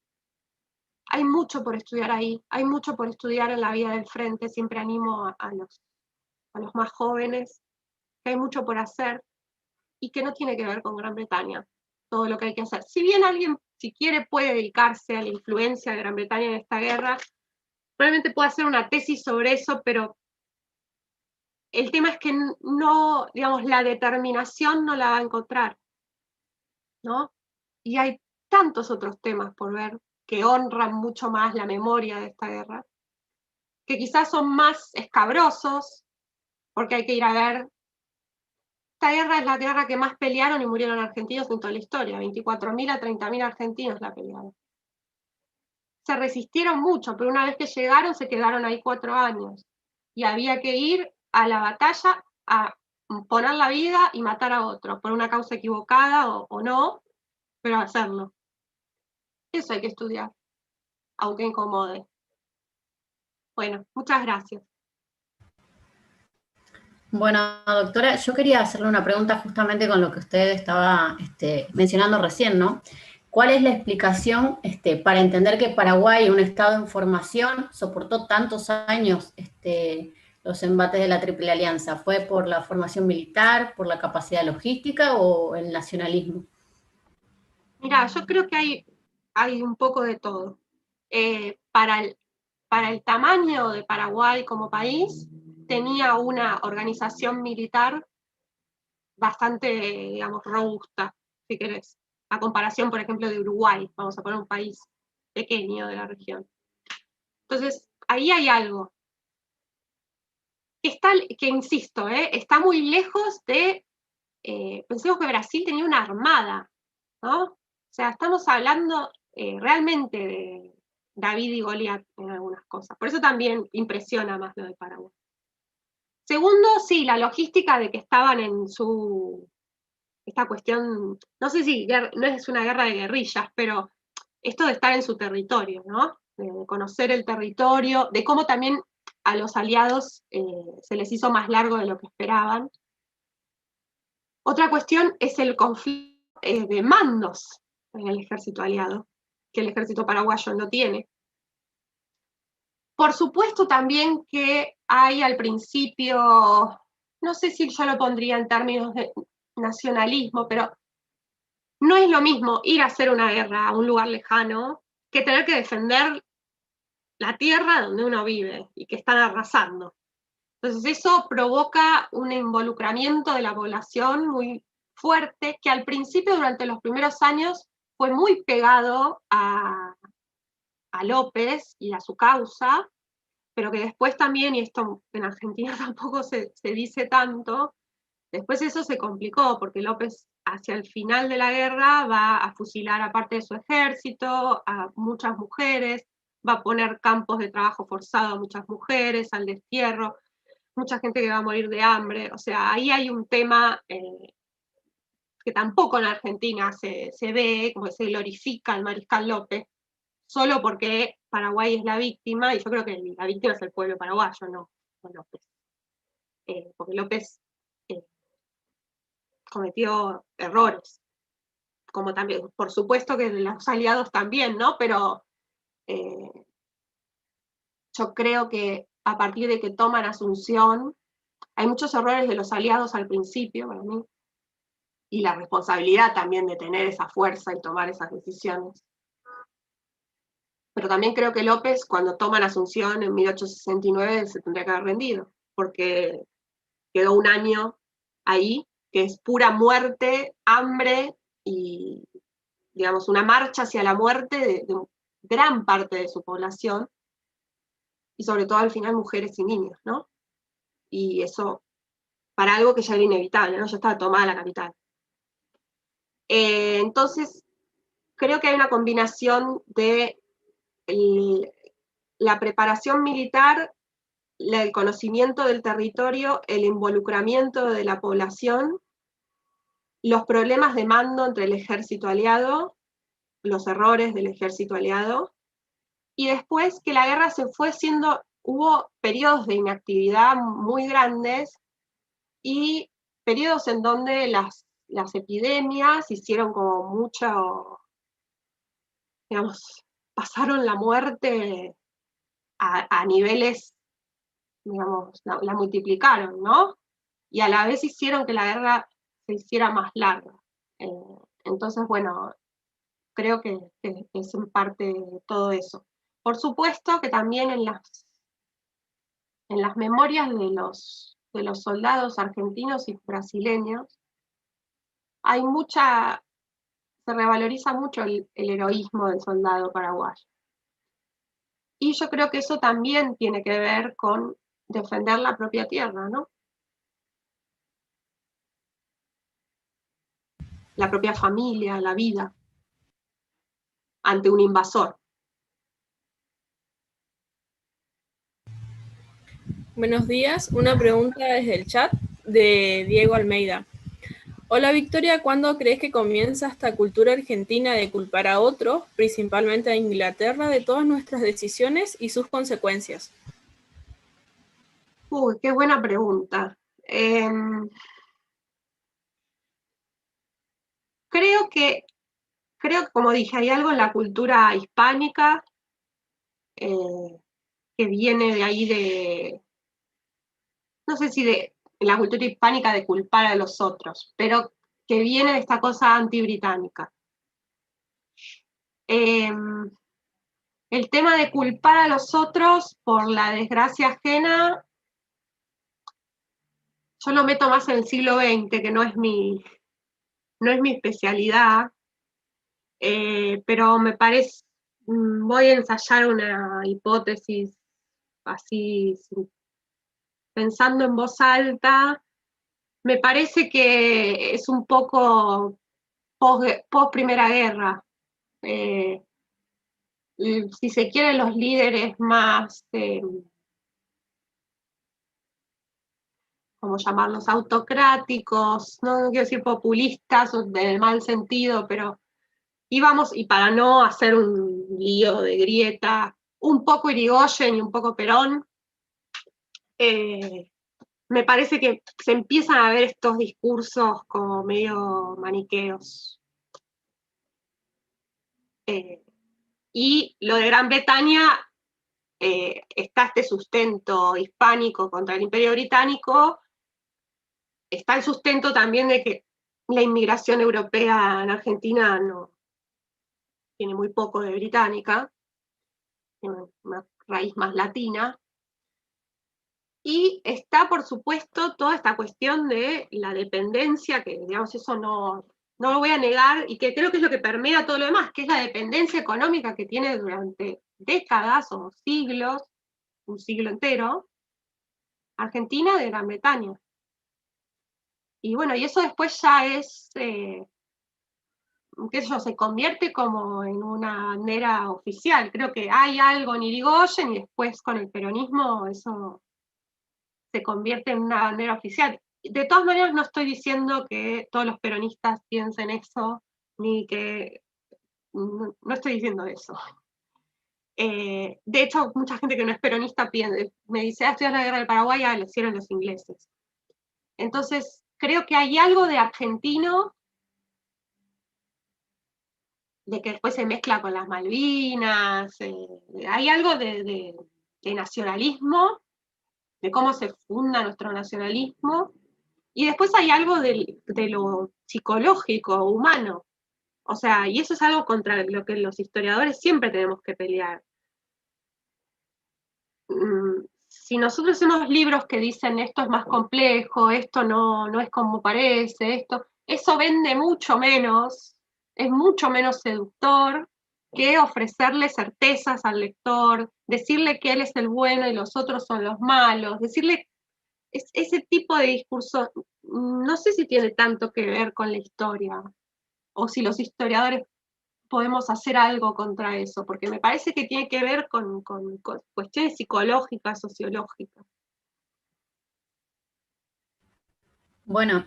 [SPEAKER 1] Hay mucho por estudiar ahí, hay mucho por estudiar en la vida del frente. Siempre animo a los más jóvenes, que hay mucho por hacer y que no tiene que ver con Gran Bretaña, todo lo que hay que hacer. Si bien alguien, si quiere, puede dedicarse a la influencia de Gran Bretaña en esta guerra, probablemente pueda hacer una tesis sobre eso, pero el tema es que no, digamos, la determinación no la va a encontrar, ¿no? Y hay tantos otros temas por ver que honran mucho más la memoria de esta guerra, que quizás son más escabrosos, porque hay que ir a ver. Esta guerra es la guerra que más pelearon y murieron argentinos en toda la historia. 24.000 a 30.000 argentinos la pelearon. Se resistieron mucho, pero una vez que llegaron se quedaron ahí 4 años. Y había que ir a la batalla a poner la vida y matar a otro, por una causa equivocada o no, pero hacerlo. Eso hay que estudiar, aunque incomode. Bueno, muchas gracias.
[SPEAKER 2] Bueno, doctora, yo quería hacerle una pregunta justamente con lo que usted estaba mencionando recién, ¿no? ¿Cuál es la explicación para entender que Paraguay, un estado en formación, soportó tantos años los embates de la Triple Alianza? ¿Fue por la formación militar, por la capacidad logística o el nacionalismo?
[SPEAKER 1] Mira, yo creo que hay un poco de todo. Para el tamaño de Paraguay como país, tenía una organización militar bastante, digamos, robusta, si querés, a comparación, por ejemplo, de Uruguay, vamos a poner un país pequeño de la región. Entonces, ahí hay algo que insisto, está muy lejos de, pensemos que Brasil tenía una armada, ¿no? O sea, estamos hablando realmente de David y Goliat en algunas cosas. Por eso también impresiona más lo de Paraguay. Segundo, sí, la logística de que estaban en esta cuestión, no sé si no es una guerra de guerrillas, pero esto de estar en su territorio, ¿no? De conocer el territorio, de cómo también a los aliados se les hizo más largo de lo que esperaban. Otra cuestión es el conflicto de mandos en el ejército aliado, que el ejército paraguayo no tiene. Por supuesto también que hay al principio, no sé si yo lo pondría en términos de nacionalismo, pero no es lo mismo ir a hacer una guerra a un lugar lejano que tener que defender la tierra donde uno vive y que están arrasando. Entonces eso provoca un involucramiento de la población muy fuerte, que al principio, durante los primeros años, fue muy pegado a López y a su causa, pero que después también, y esto en Argentina tampoco se dice tanto, después eso se complicó, porque López hacia el final de la guerra va a fusilar a parte de su ejército, a muchas mujeres, va a poner campos de trabajo forzado a muchas mujeres, al destierro, mucha gente que va a morir de hambre. O sea, ahí hay un tema que tampoco en Argentina se ve, como que se glorifica al mariscal López, solo porque Paraguay es la víctima, y yo creo que la víctima es el pueblo paraguayo, no López. Porque López cometió errores, como también, por supuesto que los aliados también, ¿no? Pero yo creo que a partir de que toman Asunción, hay muchos errores de los aliados al principio, para mí, y la responsabilidad también de tener esa fuerza y tomar esas decisiones. Pero también creo que López, cuando toman Asunción en 1869, se tendría que haber rendido, porque quedó un año ahí, que es pura muerte, hambre y, digamos, una marcha hacia la muerte de gran parte de su población, y sobre todo al final mujeres y niños, ¿no? Y eso, para algo que ya era inevitable, ¿no? Ya estaba tomada la capital. Entonces, creo que hay una combinación de la preparación militar, el conocimiento del territorio, el involucramiento de la población, los problemas de mando entre el ejército aliado, los errores del ejército aliado, y después que la guerra se fue siendo, hubo periodos de inactividad muy grandes y periodos en donde las las epidemias, hicieron como mucho, digamos, pasaron la muerte a niveles, digamos, la multiplicaron, ¿no? Y a la vez hicieron que la guerra se hiciera más larga. Entonces, bueno, creo que es en parte todo eso. Por supuesto que también en las memorias de los soldados argentinos y brasileños hay se revaloriza mucho el heroísmo del soldado paraguayo. Y yo creo que eso también tiene que ver con defender la propia tierra, ¿no? La propia familia, la vida, ante un invasor.
[SPEAKER 3] Buenos días, una pregunta desde el chat de Diego Almeida. Hola Victoria, ¿cuándo crees que comienza esta cultura argentina de culpar a otros, principalmente a Inglaterra, de todas nuestras decisiones y sus consecuencias?
[SPEAKER 1] Uy, qué buena pregunta. Creo que, como dije, hay algo en la cultura hispánica que viene de ahí no sé si de la cultura hispánica de culpar a los otros, pero que viene de esta cosa antibritánica. El tema de culpar a los otros por la desgracia ajena, yo lo meto más en el siglo XX, que no es mi especialidad, pero me parece, voy a ensayar una hipótesis así, pensando en voz alta. Me parece que es un poco post Primera Guerra. Si se quieren, los líderes más, ¿cómo llamarlos? Autocráticos, no quiero decir populistas en el mal sentido, pero íbamos, y para no hacer un lío de grieta, un poco Irigoyen y un poco Perón, me parece que se empiezan a ver estos discursos como medio maniqueos. Y lo de Gran Bretaña, está este sustento hispánico contra el Imperio Británico, está el sustento también de que la inmigración europea en Argentina no tiene muy poco de británica, tiene una raíz más latina. Y está, por supuesto, toda esta cuestión de la dependencia, que digamos, eso no lo voy a negar, y que creo que es lo que permea todo lo demás, que es la dependencia económica que tiene durante décadas o siglos, un siglo entero, Argentina de Gran Bretaña. Y bueno, y eso después ya es, qué sé yo, se convierte como en una bandera oficial. Creo que hay algo en Irigoyen y después con el peronismo eso se convierte en una bandera oficial. De todas maneras, no estoy diciendo que todos los peronistas piensen eso, ni que, no estoy diciendo eso. De hecho, mucha gente que no es peronista me dice, estoy en la guerra del Paraguay, lo hicieron los ingleses. Entonces, creo que hay algo de argentino, de que después se mezcla con las Malvinas, hay algo de nacionalismo, de cómo se funda nuestro nacionalismo, y después hay algo de lo psicológico, humano. O sea, y eso es algo contra lo que los historiadores siempre tenemos que pelear. Si nosotros hacemos libros que dicen esto es más complejo, esto no es como parece, eso vende mucho menos, es mucho menos seductor que ofrecerle certezas al lector, decirle que él es el bueno y los otros son los malos, decirle ese tipo de discurso, no sé si tiene tanto que ver con la historia, o si los historiadores podemos hacer algo contra eso, porque me parece que tiene que ver con cuestiones psicológicas, sociológicas.
[SPEAKER 2] Bueno,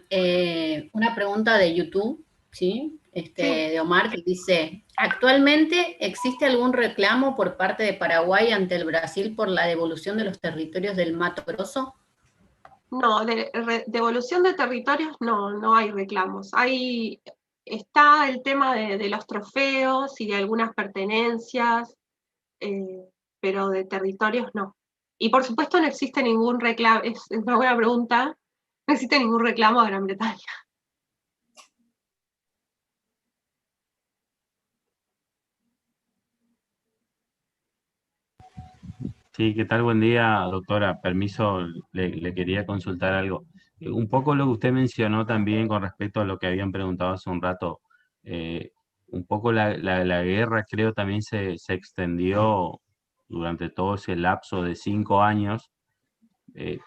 [SPEAKER 2] una pregunta de YouTube, ¿sí?
[SPEAKER 1] Sí.
[SPEAKER 2] De Omar, que dice, ¿actualmente existe algún reclamo por parte de Paraguay ante el Brasil por la devolución de los territorios del Mato Grosso?
[SPEAKER 1] No, de devolución de territorios no hay reclamos. Está el tema de los trofeos y de algunas pertenencias, pero de territorios no. Y por supuesto no existe ningún reclamo, es una buena pregunta, no existe ningún reclamo a Gran Bretaña.
[SPEAKER 4] Sí, ¿qué tal? Buen día, doctora. Permiso, le quería consultar algo. Un poco lo que usted mencionó también con respecto a lo que habían preguntado hace un rato. eh, un poco la guerra creo también se extendió durante todo ese lapso de 5 años,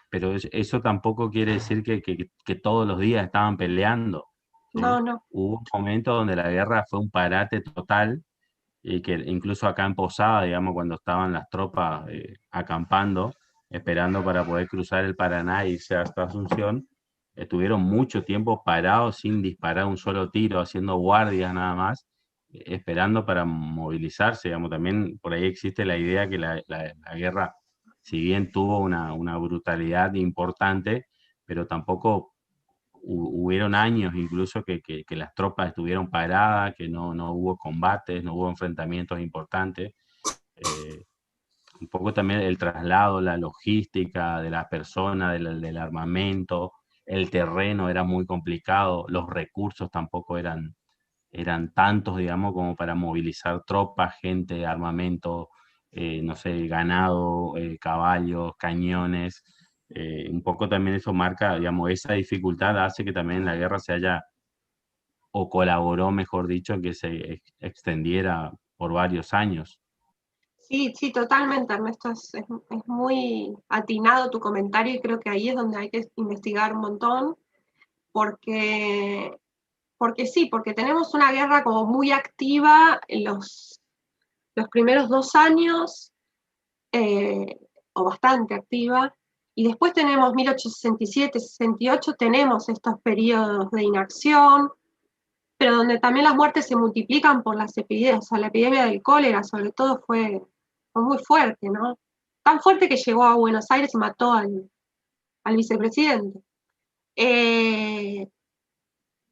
[SPEAKER 4] pero eso tampoco quiere decir que todos los días estaban peleando, ¿sí?
[SPEAKER 1] No.
[SPEAKER 4] Hubo un momento donde la guerra fue un parate total y que incluso acá en Posada, digamos, cuando estaban las tropas acampando, esperando para poder cruzar el Paraná e irse hasta Asunción, estuvieron mucho tiempo parados sin disparar un solo tiro, haciendo guardias nada más, esperando para movilizarse, digamos. También por ahí existe la idea que la guerra, si bien tuvo una brutalidad importante, pero tampoco hubieron años incluso que las tropas estuvieron paradas, que no hubo combates, no hubo enfrentamientos importantes. Eh, un poco también el traslado, la logística de las personas, del armamento, el terreno era muy complicado, los recursos tampoco eran tantos, digamos, como para movilizar tropas, gente, armamento, no sé, ganado, caballos, cañones. Un poco también eso marca, digamos, esa dificultad hace que también la guerra se haya, o colaboró, mejor dicho, en que se extendiera por varios años.
[SPEAKER 1] Sí, totalmente, Ernesto, es muy atinado tu comentario y creo que ahí es donde hay que investigar un montón, porque porque tenemos una guerra como muy activa en los primeros 2 años, o bastante activa, y después tenemos 1867, 68, tenemos estos periodos de inacción, pero donde también las muertes se multiplican por las epidemias, o sea, la epidemia del cólera sobre todo fue muy fuerte, ¿no? Tan fuerte que llegó a Buenos Aires y mató al vicepresidente.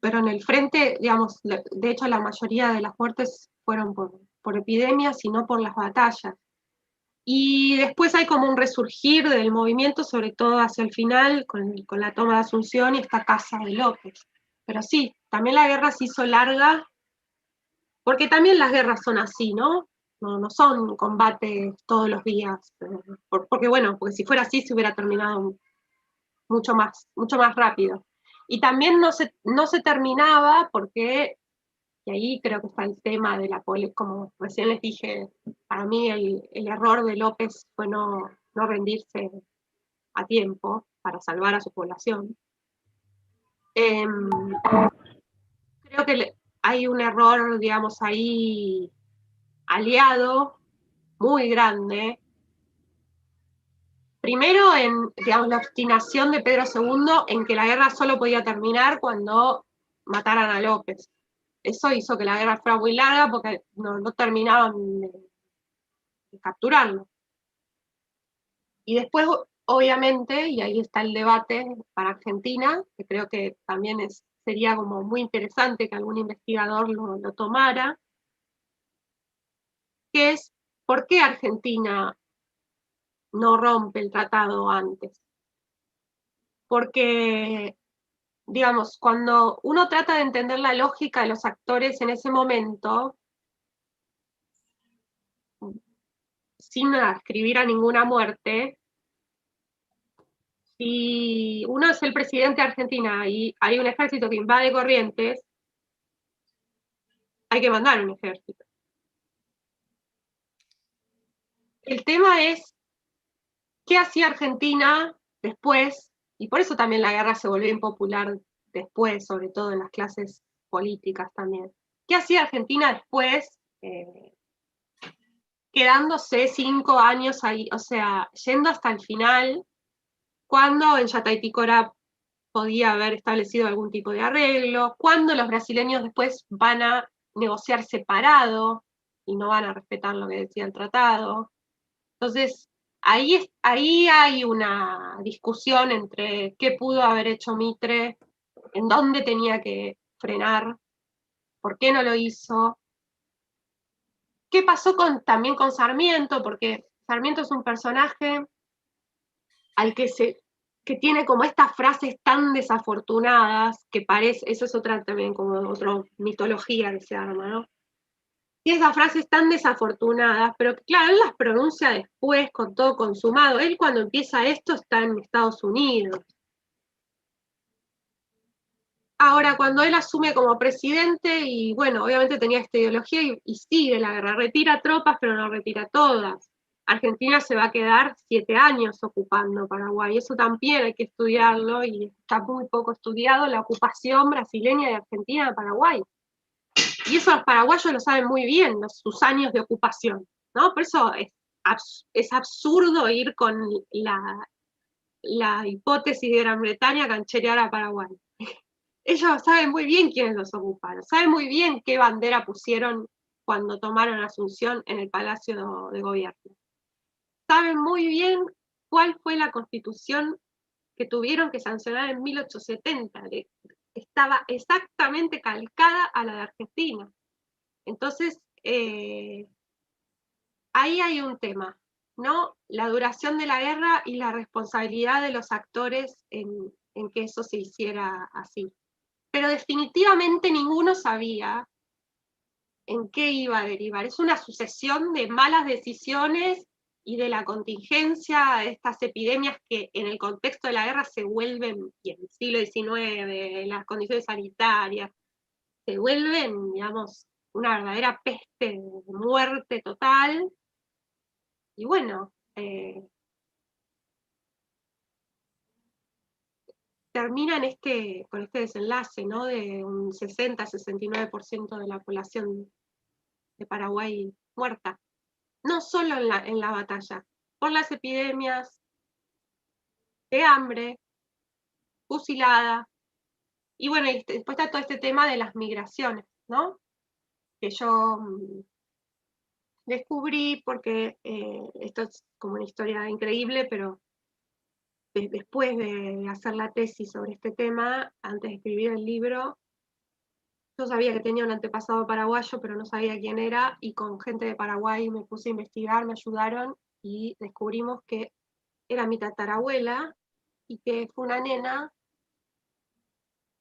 [SPEAKER 1] Pero en el frente, digamos, de hecho la mayoría de las muertes fueron por epidemias y no por las batallas. Y después hay como un resurgir del movimiento, sobre todo hacia el final, con la toma de Asunción y esta casa de López. Pero sí, también la guerra se hizo larga, porque también las guerras son así, ¿no? No son combates todos los días, porque bueno, porque si fuera así se hubiera terminado mucho más rápido. Y también no se terminaba porque, y ahí creo que está el tema de la política, como recién les dije, para mí el error de López fue no rendirse a tiempo para salvar a su población. Creo que hay un error, digamos, ahí aliado muy grande. Primero en, digamos, la obstinación de Pedro II en que la guerra solo podía terminar cuando mataran a López. Eso hizo que la guerra fuera muy larga porque no terminaban de capturarlo. Y después, obviamente, y ahí está el debate para Argentina, que creo que también sería como muy interesante que algún investigador lo tomara, que es ¿por qué Argentina no rompe el tratado antes? Porque, digamos, cuando uno trata de entender la lógica de los actores en ese momento, sin ascribir a ninguna muerte, si uno es el presidente de Argentina y hay un ejército que invade Corrientes, hay que mandar un ejército. El tema es, ¿qué hacía Argentina después? Y por eso también la guerra se volvió impopular después, sobre todo en las clases políticas también. ¿Qué hacía Argentina después? Quedándose 5 años ahí, o sea, yendo hasta el final, cuando en Yataiticora podía haber establecido algún tipo de arreglo, cuando los brasileños después van a negociar separado y no van a respetar lo que decía el tratado. Entonces, ahí hay una discusión entre qué pudo haber hecho Mitre, en dónde tenía que frenar, por qué no lo hizo, qué pasó también con Sarmiento, porque Sarmiento es un personaje al que tiene como estas frases tan desafortunadas, que parece, eso es otra también como otra mitología que se arma, ¿no? Y esas frases tan desafortunadas, pero claro, él las pronuncia después con todo consumado. Él cuando empieza esto está en Estados Unidos. Ahora, cuando él asume como presidente, y bueno, obviamente tenía esta ideología y sigue la guerra, retira tropas, pero no retira todas. Argentina se va a quedar 7 años ocupando Paraguay, eso también hay que estudiarlo, y está muy poco estudiado la ocupación brasileña de Argentina de Paraguay. Y eso los paraguayos lo saben muy bien, sus años de ocupación, ¿no? Por eso es absurdo ir con la hipótesis de Gran Bretaña a cancherear a Paraguay. Ellos saben muy bien quiénes los ocuparon, saben muy bien qué bandera pusieron cuando tomaron Asunción en el Palacio de Gobierno. Saben muy bien cuál fue la constitución que tuvieron que sancionar en 1870. Estaba exactamente calcada a la de Argentina. Entonces, ahí hay un tema, ¿no? La duración de la guerra y la responsabilidad de los actores en que eso se hiciera así. Pero definitivamente ninguno sabía en qué iba a derivar. Es una sucesión de malas decisiones y de la contingencia de estas epidemias que en el contexto de la guerra se vuelven, y en el siglo XIX, las condiciones sanitarias, se vuelven, digamos, una verdadera peste de muerte total. Y bueno, termina con este desenlace, ¿no? De un 60-69% de la población de Paraguay muerta. No solo en la batalla, por las epidemias de hambre, fusilada, y bueno, y después está todo este tema de las migraciones, ¿no? Que yo descubrí porque esto es como una historia increíble, pero después de hacer la tesis sobre este tema, antes de escribir el libro, yo sabía que tenía un antepasado paraguayo, pero no sabía quién era, y con gente de Paraguay me puse a investigar, me ayudaron, y descubrimos que era mi tatarabuela, y que fue una nena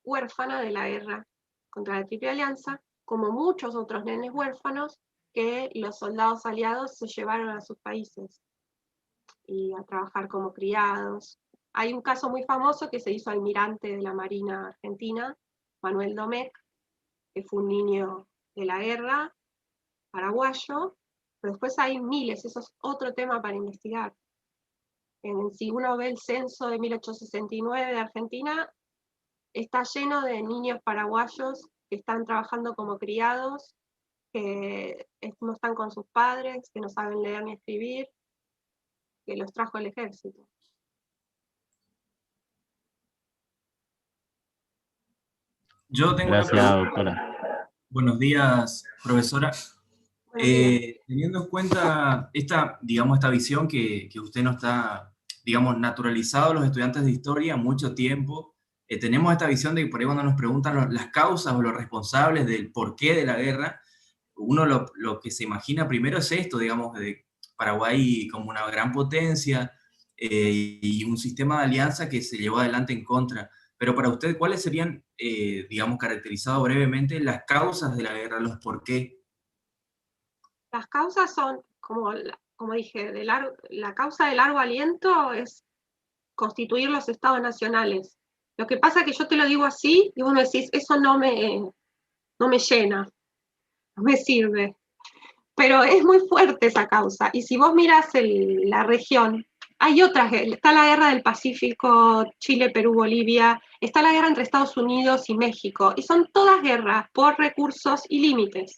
[SPEAKER 1] huérfana de la guerra contra la Triple Alianza, como muchos otros nenes huérfanos que los soldados aliados se llevaron a sus países y a trabajar como criados. Hay un caso muy famoso que se hizo almirante de la Marina Argentina, Manuel Domecq, que fue un niño de la guerra, paraguayo, pero después hay miles, eso es otro tema para investigar. Si uno ve el censo de 1869 de Argentina, está lleno de niños paraguayos que están trabajando como criados, que no están con sus padres, que no saben leer ni escribir, que los trajo el ejército.
[SPEAKER 5] Yo tengo
[SPEAKER 4] Gracias,
[SPEAKER 5] una pregunta.
[SPEAKER 4] doctora.
[SPEAKER 5] Buenos días, profesora. Teniendo en cuenta esta visión que usted nos está, naturalizado a los estudiantes de historia mucho tiempo, tenemos esta visión de que por ahí cuando nos preguntan las causas o los responsables del porqué de la guerra, uno lo que se imagina primero es esto, de Paraguay como una gran potencia y un sistema de alianza que se llevó adelante en contra. Pero para usted, ¿cuáles serían, caracterizado brevemente, las causas de la guerra, los por qué?
[SPEAKER 1] Las causas son, como dije, la causa de largo aliento es constituir los estados nacionales. Lo que pasa es que yo te lo digo así, y vos me decís, eso no me llena, no me sirve. Pero es muy fuerte esa causa, y si vos mirás la región, hay otras, está la guerra del Pacífico, Chile, Perú, Bolivia, está la guerra entre Estados Unidos y México, y son todas guerras por recursos y límites,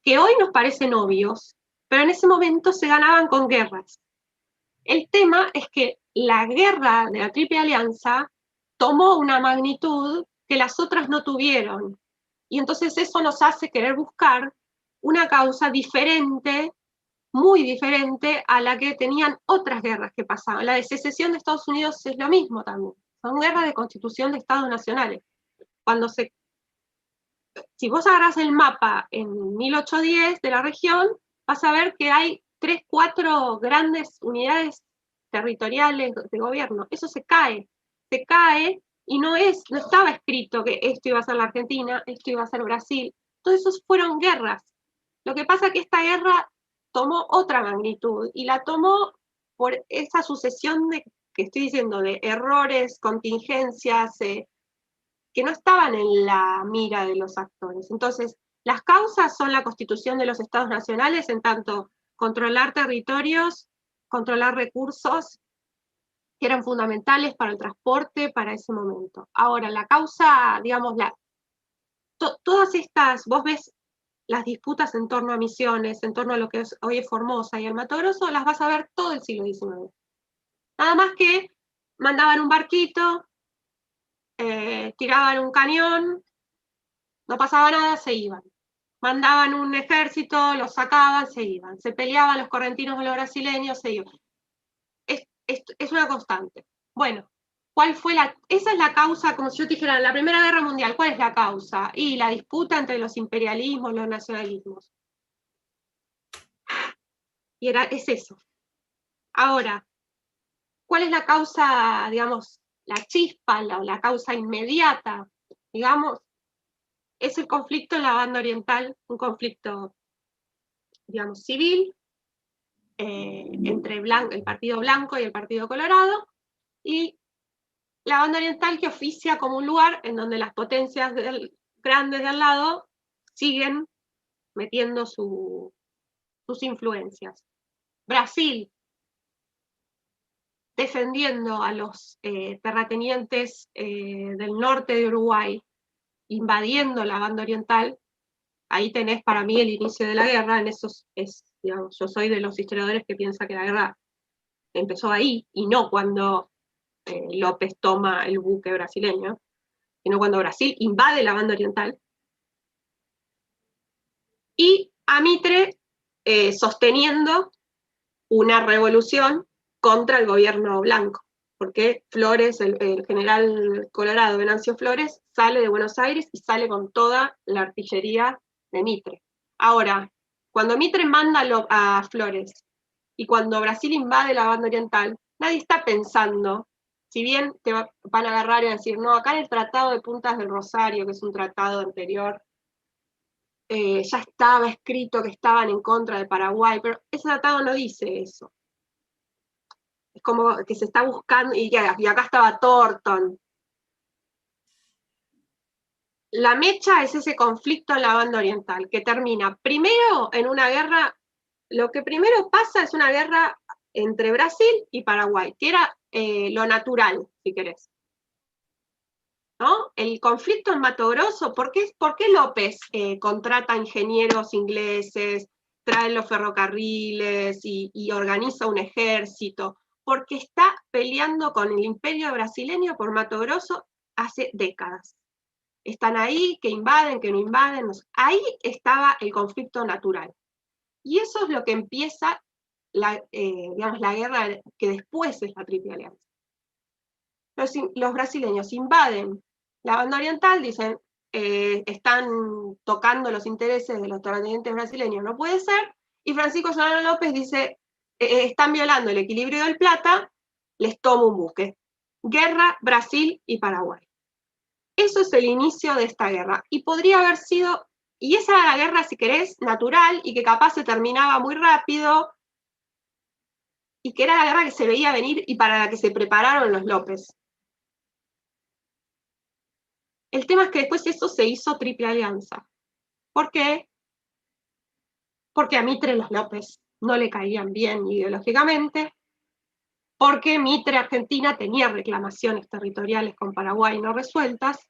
[SPEAKER 1] que hoy nos parecen obvios, pero en ese momento se ganaban con guerras. El tema es que la guerra de la Triple Alianza tomó una magnitud que las otras no tuvieron, y entonces eso nos hace querer buscar una causa diferente, muy diferente a la que tenían otras guerras que pasaban. La de secesión de Estados Unidos es lo mismo también. Son guerras de constitución de estados nacionales. Si vos agarrás el mapa en 1810 de la región, vas a ver que hay 3, 4 grandes unidades territoriales de gobierno. Eso se cae y no estaba escrito que esto iba a ser la Argentina, esto iba a ser Brasil. Todos esos fueron guerras. Lo que pasa es que esta guerra tomó otra magnitud, y la tomó por esa sucesión que estoy diciendo, de errores, contingencias, que no estaban en la mira de los actores. Entonces, las causas son la constitución de los estados nacionales, en tanto controlar territorios, controlar recursos, que eran fundamentales para el transporte para ese momento. Ahora, la causa, digamos, todas estas, vos ves las disputas en torno a Misiones, en torno a lo que hoy es Formosa y el Mato Grosso, las vas a ver todo el siglo XIX. Nada más que mandaban un barquito, tiraban un cañón, no pasaba nada, se iban. Mandaban un ejército, los sacaban, se iban. Se peleaban los correntinos con los brasileños, se iban. Es una constante. Bueno, esa es la causa, como si yo te dijera, la Primera Guerra Mundial, ¿cuál es la causa? Y la disputa entre los imperialismos, los nacionalismos. Y es eso. Ahora, ¿cuál es la causa, digamos, la chispa, la causa inmediata, digamos? Es el conflicto en la banda oriental, un conflicto, digamos, civil, entre el Partido Blanco y el Partido Colorado, y la banda oriental que oficia como un lugar en donde las potencias grandes de al lado siguen metiendo sus influencias. Brasil, defendiendo a los terratenientes del norte de Uruguay, invadiendo la banda oriental. Ahí tenés para mí el inicio de la guerra. Digamos, yo soy de los historiadores que piensa que la guerra empezó ahí, y no cuando López toma el buque brasileño, sino cuando Brasil invade la banda oriental. Y a Mitre sosteniendo una revolución contra el gobierno blanco, porque Flores, el general colorado Venancio Flores, sale de Buenos Aires y sale con toda la artillería de Mitre. Ahora, cuando Mitre manda a Flores y cuando Brasil invade la banda oriental, nadie está pensando, si bien te van a agarrar y a decir, no, acá en el Tratado de Puntas del Rosario, que es un tratado anterior, ya estaba escrito que estaban en contra de Paraguay, pero ese tratado no dice eso. Es como que se está buscando, y acá estaba Thornton. La mecha es ese conflicto en la banda oriental, que termina primero en una guerra. Lo que primero pasa es una guerra entre Brasil y Paraguay, que era lo natural, si querés. ¿No? El conflicto en Mato Grosso, ¿por qué López contrata ingenieros ingleses, trae los ferrocarriles y organiza un ejército? Porque está peleando con el imperio brasileño por Mato Grosso hace décadas. Están ahí, que invaden, que no invaden. Ahí estaba el conflicto natural. Y eso es lo que empieza digamos, la guerra que después es la Triple Alianza. Los brasileños invaden la banda oriental, dicen, están tocando los intereses de los terratenientes brasileños, no puede ser, y Francisco Solano López dice, están violando el equilibrio del Plata, les tomo un buque. Guerra Brasil y Paraguay. Eso es el inicio de esta guerra, y podría haber sido, y esa era la guerra, si querés, natural, y que capaz se terminaba muy rápido, y que era la guerra que se veía venir y para la que se prepararon los López. El tema es que después eso se hizo Triple Alianza. ¿Por qué? Porque a Mitre los López no le caían bien ideológicamente, porque Mitre Argentina tenía reclamaciones territoriales con Paraguay no resueltas,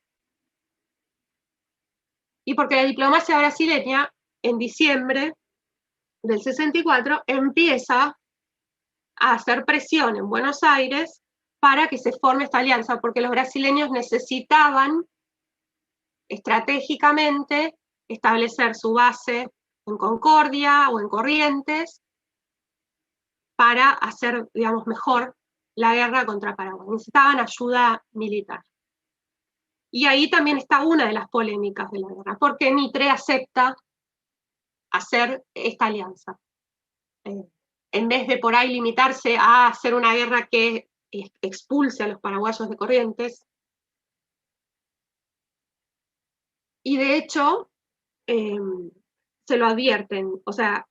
[SPEAKER 1] y porque la diplomacia brasileña en diciembre del 64 empieza a hacer presión en Buenos Aires para que se forme esta alianza, porque los brasileños necesitaban estratégicamente establecer su base en Concordia o en Corrientes para hacer, digamos, mejor la guerra contra Paraguay. Necesitaban ayuda militar. Y ahí también está una de las polémicas de la guerra, porque Mitre acepta hacer esta alianza. En vez de por ahí limitarse a hacer una guerra que expulse a los paraguayos de Corrientes. Y de hecho, se lo advierten, o sea,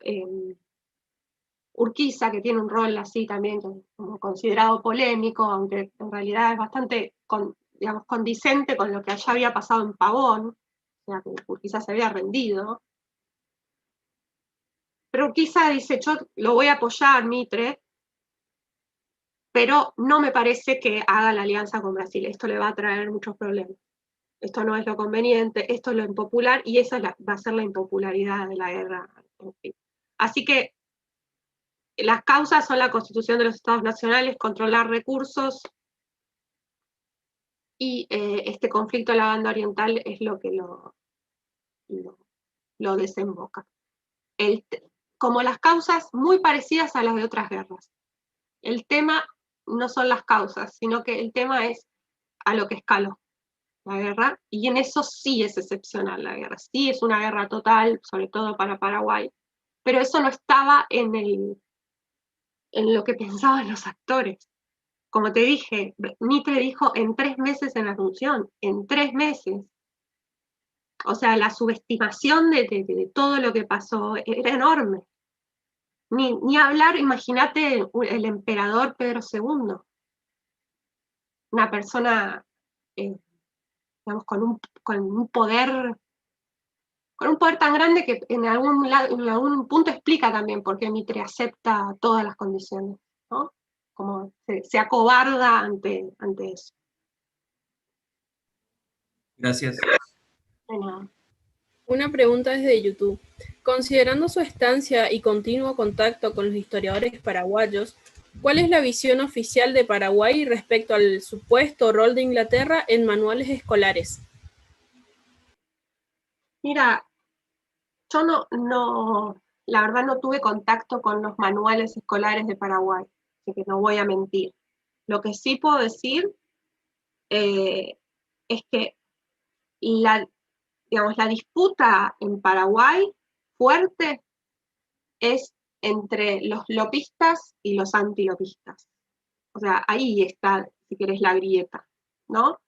[SPEAKER 1] Urquiza, que tiene un rol así también como considerado polémico, aunque en realidad es bastante, digamos, condicente con lo que allá había pasado en Pavón, o sea, que Urquiza se había rendido. Pero Urquiza dice, yo lo voy a apoyar, Mitre, pero no me parece que haga la alianza con Brasil, esto le va a traer muchos problemas. Esto no es lo conveniente, esto es lo impopular, y esa va a ser la impopularidad de la guerra. Así que las causas son la constitución de los estados nacionales, controlar recursos, y este conflicto de la banda oriental es lo que lo desemboca. Como las causas muy parecidas a las de otras guerras. El tema no son las causas, sino que el tema es a lo que escaló la guerra, y en eso sí es excepcional la guerra, sí es una guerra total, sobre todo para Paraguay, pero eso no estaba en lo que pensaban los actores. Como te dije, Mitre dijo en 3 meses en la Asunción, en 3 meses. O sea, la subestimación de todo lo que pasó era enorme. Ni hablar, imagínate el emperador Pedro II, una persona, digamos, con un poder tan grande que en algún punto explica también por qué Mitre acepta todas las condiciones, ¿no? Como se acobarda ante eso.
[SPEAKER 5] Gracias.
[SPEAKER 1] De nada.
[SPEAKER 3] Una pregunta desde YouTube. Considerando su estancia y continuo contacto con los historiadores paraguayos, ¿cuál es la visión oficial de Paraguay respecto al supuesto rol de Inglaterra en manuales escolares?
[SPEAKER 1] Mira, yo la verdad no tuve contacto con los manuales escolares de Paraguay, así que no voy a mentir. Lo que sí puedo decir es que digamos, la disputa en Paraguay fuerte es entre los lopistas y los antilopistas. O sea, ahí está, si querés, la grieta, ¿no?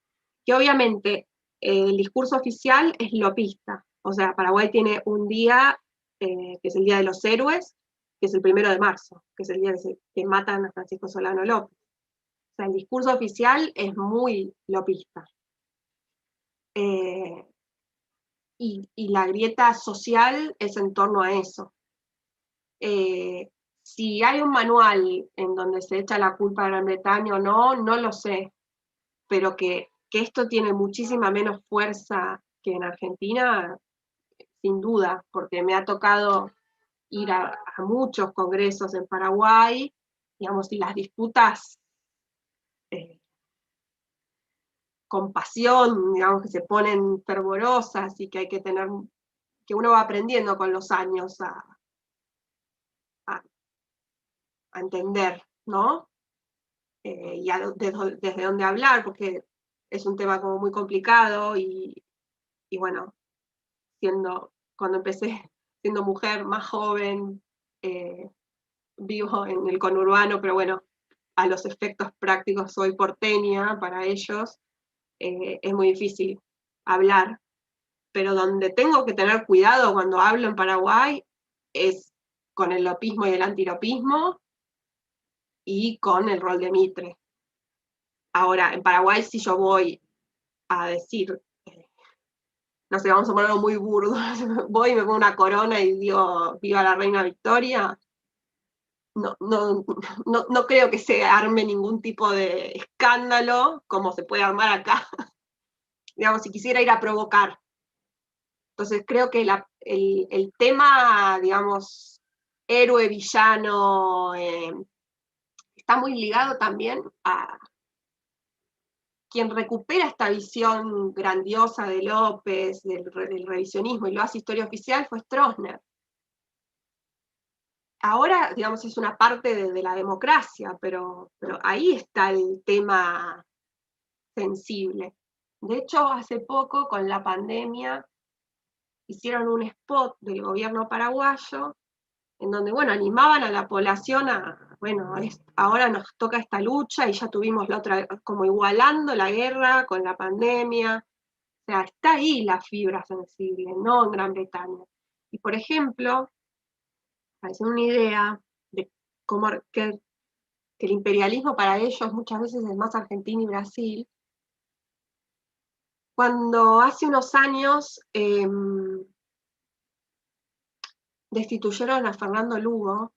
[SPEAKER 1] Que obviamente el discurso oficial es lopista. O sea, Paraguay tiene un día, que es el Día de los Héroes, que es el 1 de marzo, que es el día que matan a Francisco Solano López. O sea, el discurso oficial es muy lopista. Y la grieta social es en torno a eso. Si hay un manual en donde se echa la culpa a Gran Bretaña o no, no lo sé, pero que esto tiene muchísima menos fuerza que en Argentina, sin duda, porque me ha tocado ir a muchos congresos en Paraguay, digamos, y las disputas con pasión, digamos, que se ponen fervorosas y que hay que tener, que uno va aprendiendo con los años a entender, ¿no? Y desde dónde hablar, porque es un tema como muy complicado y bueno, cuando empecé siendo mujer más joven, vivo en el conurbano, pero bueno, a los efectos prácticos soy porteña para ellos, es muy difícil hablar, pero donde tengo que tener cuidado cuando hablo en Paraguay es con el lopismo y el antilopismo y con el rol de Mitre. Ahora, en Paraguay, si yo voy a decir, no sé, vamos a ponerlo muy burdo, voy y me pongo una corona y digo, viva la reina Victoria, no creo que se arme ningún tipo de escándalo como se puede armar acá, digamos, si quisiera ir a provocar. Entonces creo que el tema, digamos, héroe-villano, está muy ligado también a quien recupera esta visión grandiosa de López, del revisionismo, y lo hace historia oficial, fue Stroessner. ahora, digamos, es una parte de la democracia, pero ahí está el tema sensible. De hecho, hace poco, con la pandemia, hicieron un spot del gobierno paraguayo, en donde, bueno, animaban a la población a, bueno, ahora nos toca esta lucha, y ya tuvimos la otra, como igualando la guerra con la pandemia. O sea, está ahí la fibra sensible, no en Gran Bretaña. Y, por ejemplo, para hacer una idea de cómo que el imperialismo para ellos muchas veces es más Argentina y Brasil, cuando hace unos años destituyeron a Fernando Lugo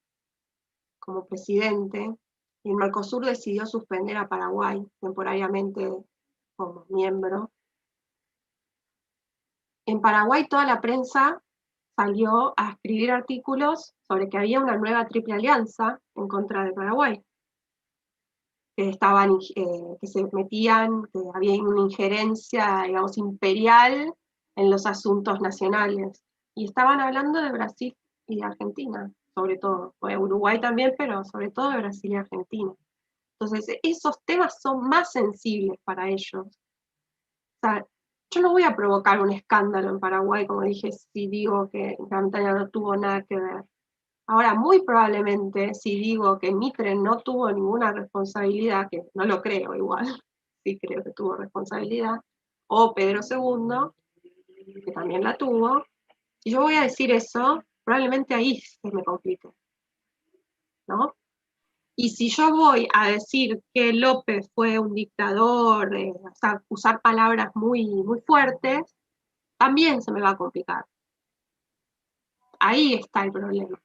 [SPEAKER 1] como presidente, y el Mercosur decidió suspender a Paraguay temporariamente como miembro. En Paraguay toda la prensa salió a escribir artículos sobre que había una nueva triple alianza en contra de Paraguay, que se metían, que había una injerencia, digamos, imperial en los asuntos nacionales. Y estaban hablando de Brasil y de Argentina, sobre todo. O de Uruguay también, pero sobre todo de Brasil y Argentina. Entonces, esos temas son más sensibles para ellos. O sea, yo no voy a provocar un escándalo en Paraguay, como dije, si digo que Gran Bretaña no tuvo nada que ver. Ahora, muy probablemente, si digo que Mitre no tuvo ninguna responsabilidad, que no lo creo igual, sí creo que tuvo responsabilidad, o Pedro II, que también la tuvo, si yo voy a decir eso, probablemente ahí se me complique, ¿no? Y si yo voy a decir que López fue un dictador, o sea, usar palabras muy, muy fuertes, también se me va a complicar. Ahí está el problema.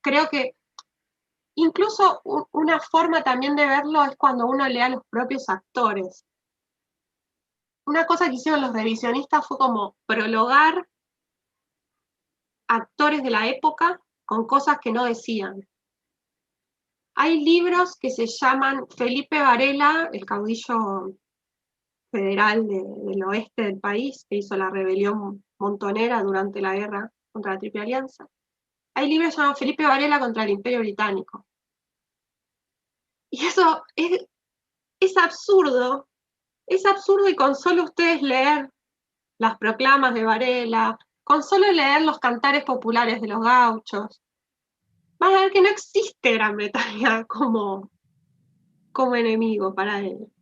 [SPEAKER 1] Creo que incluso una forma también de verlo es cuando uno lee a los propios actores. Una cosa que hicieron los revisionistas fue como prologar actores de la época con cosas que no decían. Hay libros que se llaman Felipe Varela, el caudillo federal del oeste del país, que hizo la rebelión montonera durante la guerra contra la Triple Alianza. Hay libros que se llaman Felipe Varela contra el Imperio Británico. Y eso es absurdo. Es absurdo, y con solo ustedes leer las proclamas de Varela, con solo leer los cantares populares de los gauchos, van a ver que no existe Gran Bretaña como enemigo para él.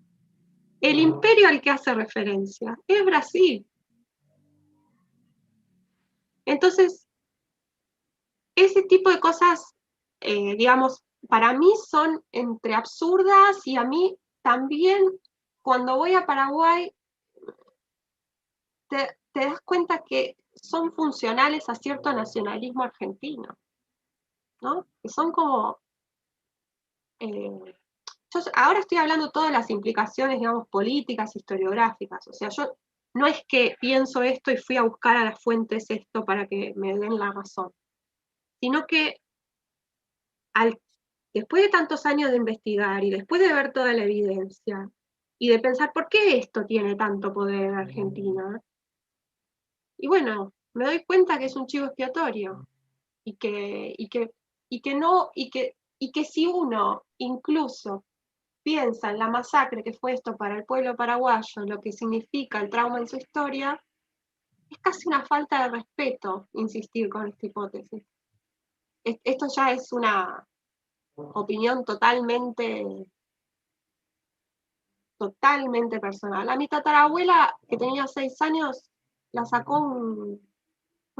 [SPEAKER 1] El imperio al que hace referencia es Brasil. Entonces, ese tipo de cosas, digamos, para mí son entre absurdas, y a mí también, cuando voy a Paraguay, te das cuenta que son funcionales a cierto nacionalismo argentino, ¿no? Que son como... yo ahora estoy hablando todas las implicaciones, digamos, políticas, historiográficas. O sea, yo no es que pienso esto y fui a buscar a las fuentes esto para que me den la razón, sino que después de tantos años de investigar y después de ver toda la evidencia y de pensar por qué esto tiene tanto poder en Argentina, y bueno, me doy cuenta que es un chivo expiatorio, y que si uno incluso piensa en la masacre que fue esto para el pueblo paraguayo, lo que significa el trauma en su historia, es casi una falta de respeto insistir con esta hipótesis. Esto ya es una opinión totalmente personal. A mi tatarabuela, que tenía 6 años, la sacó un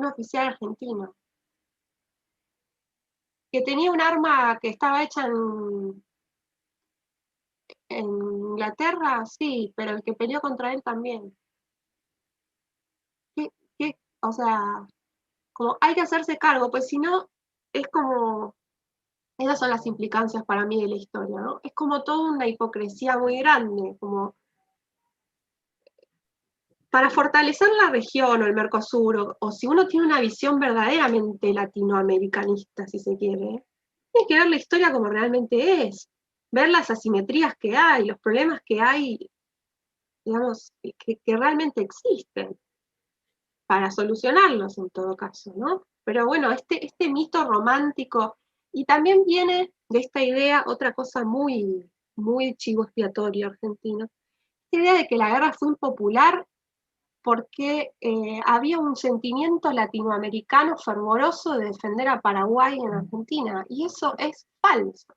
[SPEAKER 1] oficial argentino, que tenía un arma que estaba hecha en Inglaterra, sí, pero el que peleó contra él también. O sea, como hay que hacerse cargo, pues si no, es como, esas son las implicancias para mí de la historia, ¿no? Es como toda una hipocresía muy grande, como para fortalecer la región o el Mercosur, o si uno tiene una visión verdaderamente latinoamericanista, si se quiere, tiene que ver la historia como realmente es, ver las asimetrías que hay, los problemas que hay, digamos, que realmente existen, para solucionarlos en todo caso, ¿no? Pero bueno, este mito romántico, y también viene de esta idea, otra cosa muy, muy chivo expiatorio argentino, esta idea de que la guerra fue impopular porque había un sentimiento latinoamericano fervoroso de defender a Paraguay en Argentina, y eso es falso.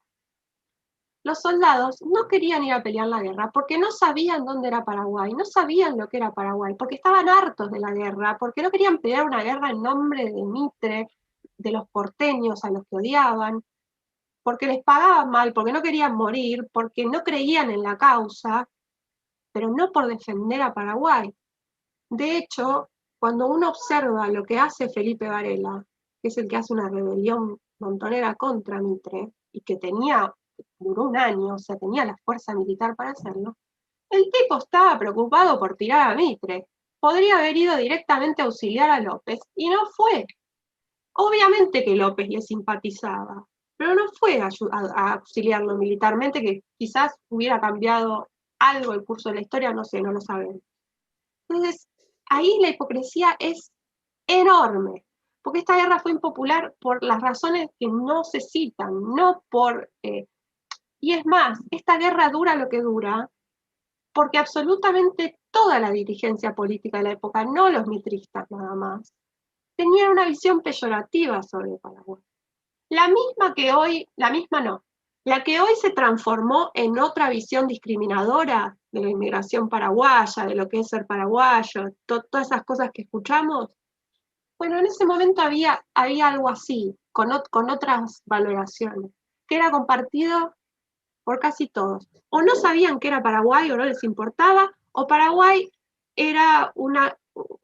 [SPEAKER 1] Los soldados no querían ir a pelear la guerra porque no sabían dónde era Paraguay, no sabían lo que era Paraguay, porque estaban hartos de la guerra, porque no querían pelear una guerra en nombre de Mitre, de los porteños a los que odiaban, porque les pagaban mal, porque no querían morir, porque no creían en la causa, pero no por defender a Paraguay. De hecho, cuando uno observa lo que hace Felipe Varela, que es el que hace una rebelión montonera contra Mitre, y que duró un año, o sea, tenía la fuerza militar para hacerlo, el tipo estaba preocupado por tirar a Mitre. Podría haber ido directamente a auxiliar a López, y no fue. Obviamente que López le simpatizaba, pero no fue a auxiliarlo militarmente, que quizás hubiera cambiado algo el curso de la historia, no sé, no lo sabemos. Entonces, ahí la hipocresía es enorme, porque esta guerra fue impopular por las razones que no se citan, no por... y es más, esta guerra dura lo que dura, porque absolutamente toda la dirigencia política de la época, no los mitristas nada más, tenían una visión peyorativa sobre Paraguay. La misma que hoy, la misma no, la que hoy se transformó en otra visión discriminadora de la inmigración paraguaya, de lo que es ser paraguayo, todas esas cosas que escuchamos. Bueno, en ese momento había algo así, con otras valoraciones, que era compartido por casi todos. O no sabían que era Paraguay o no les importaba, o Paraguay era un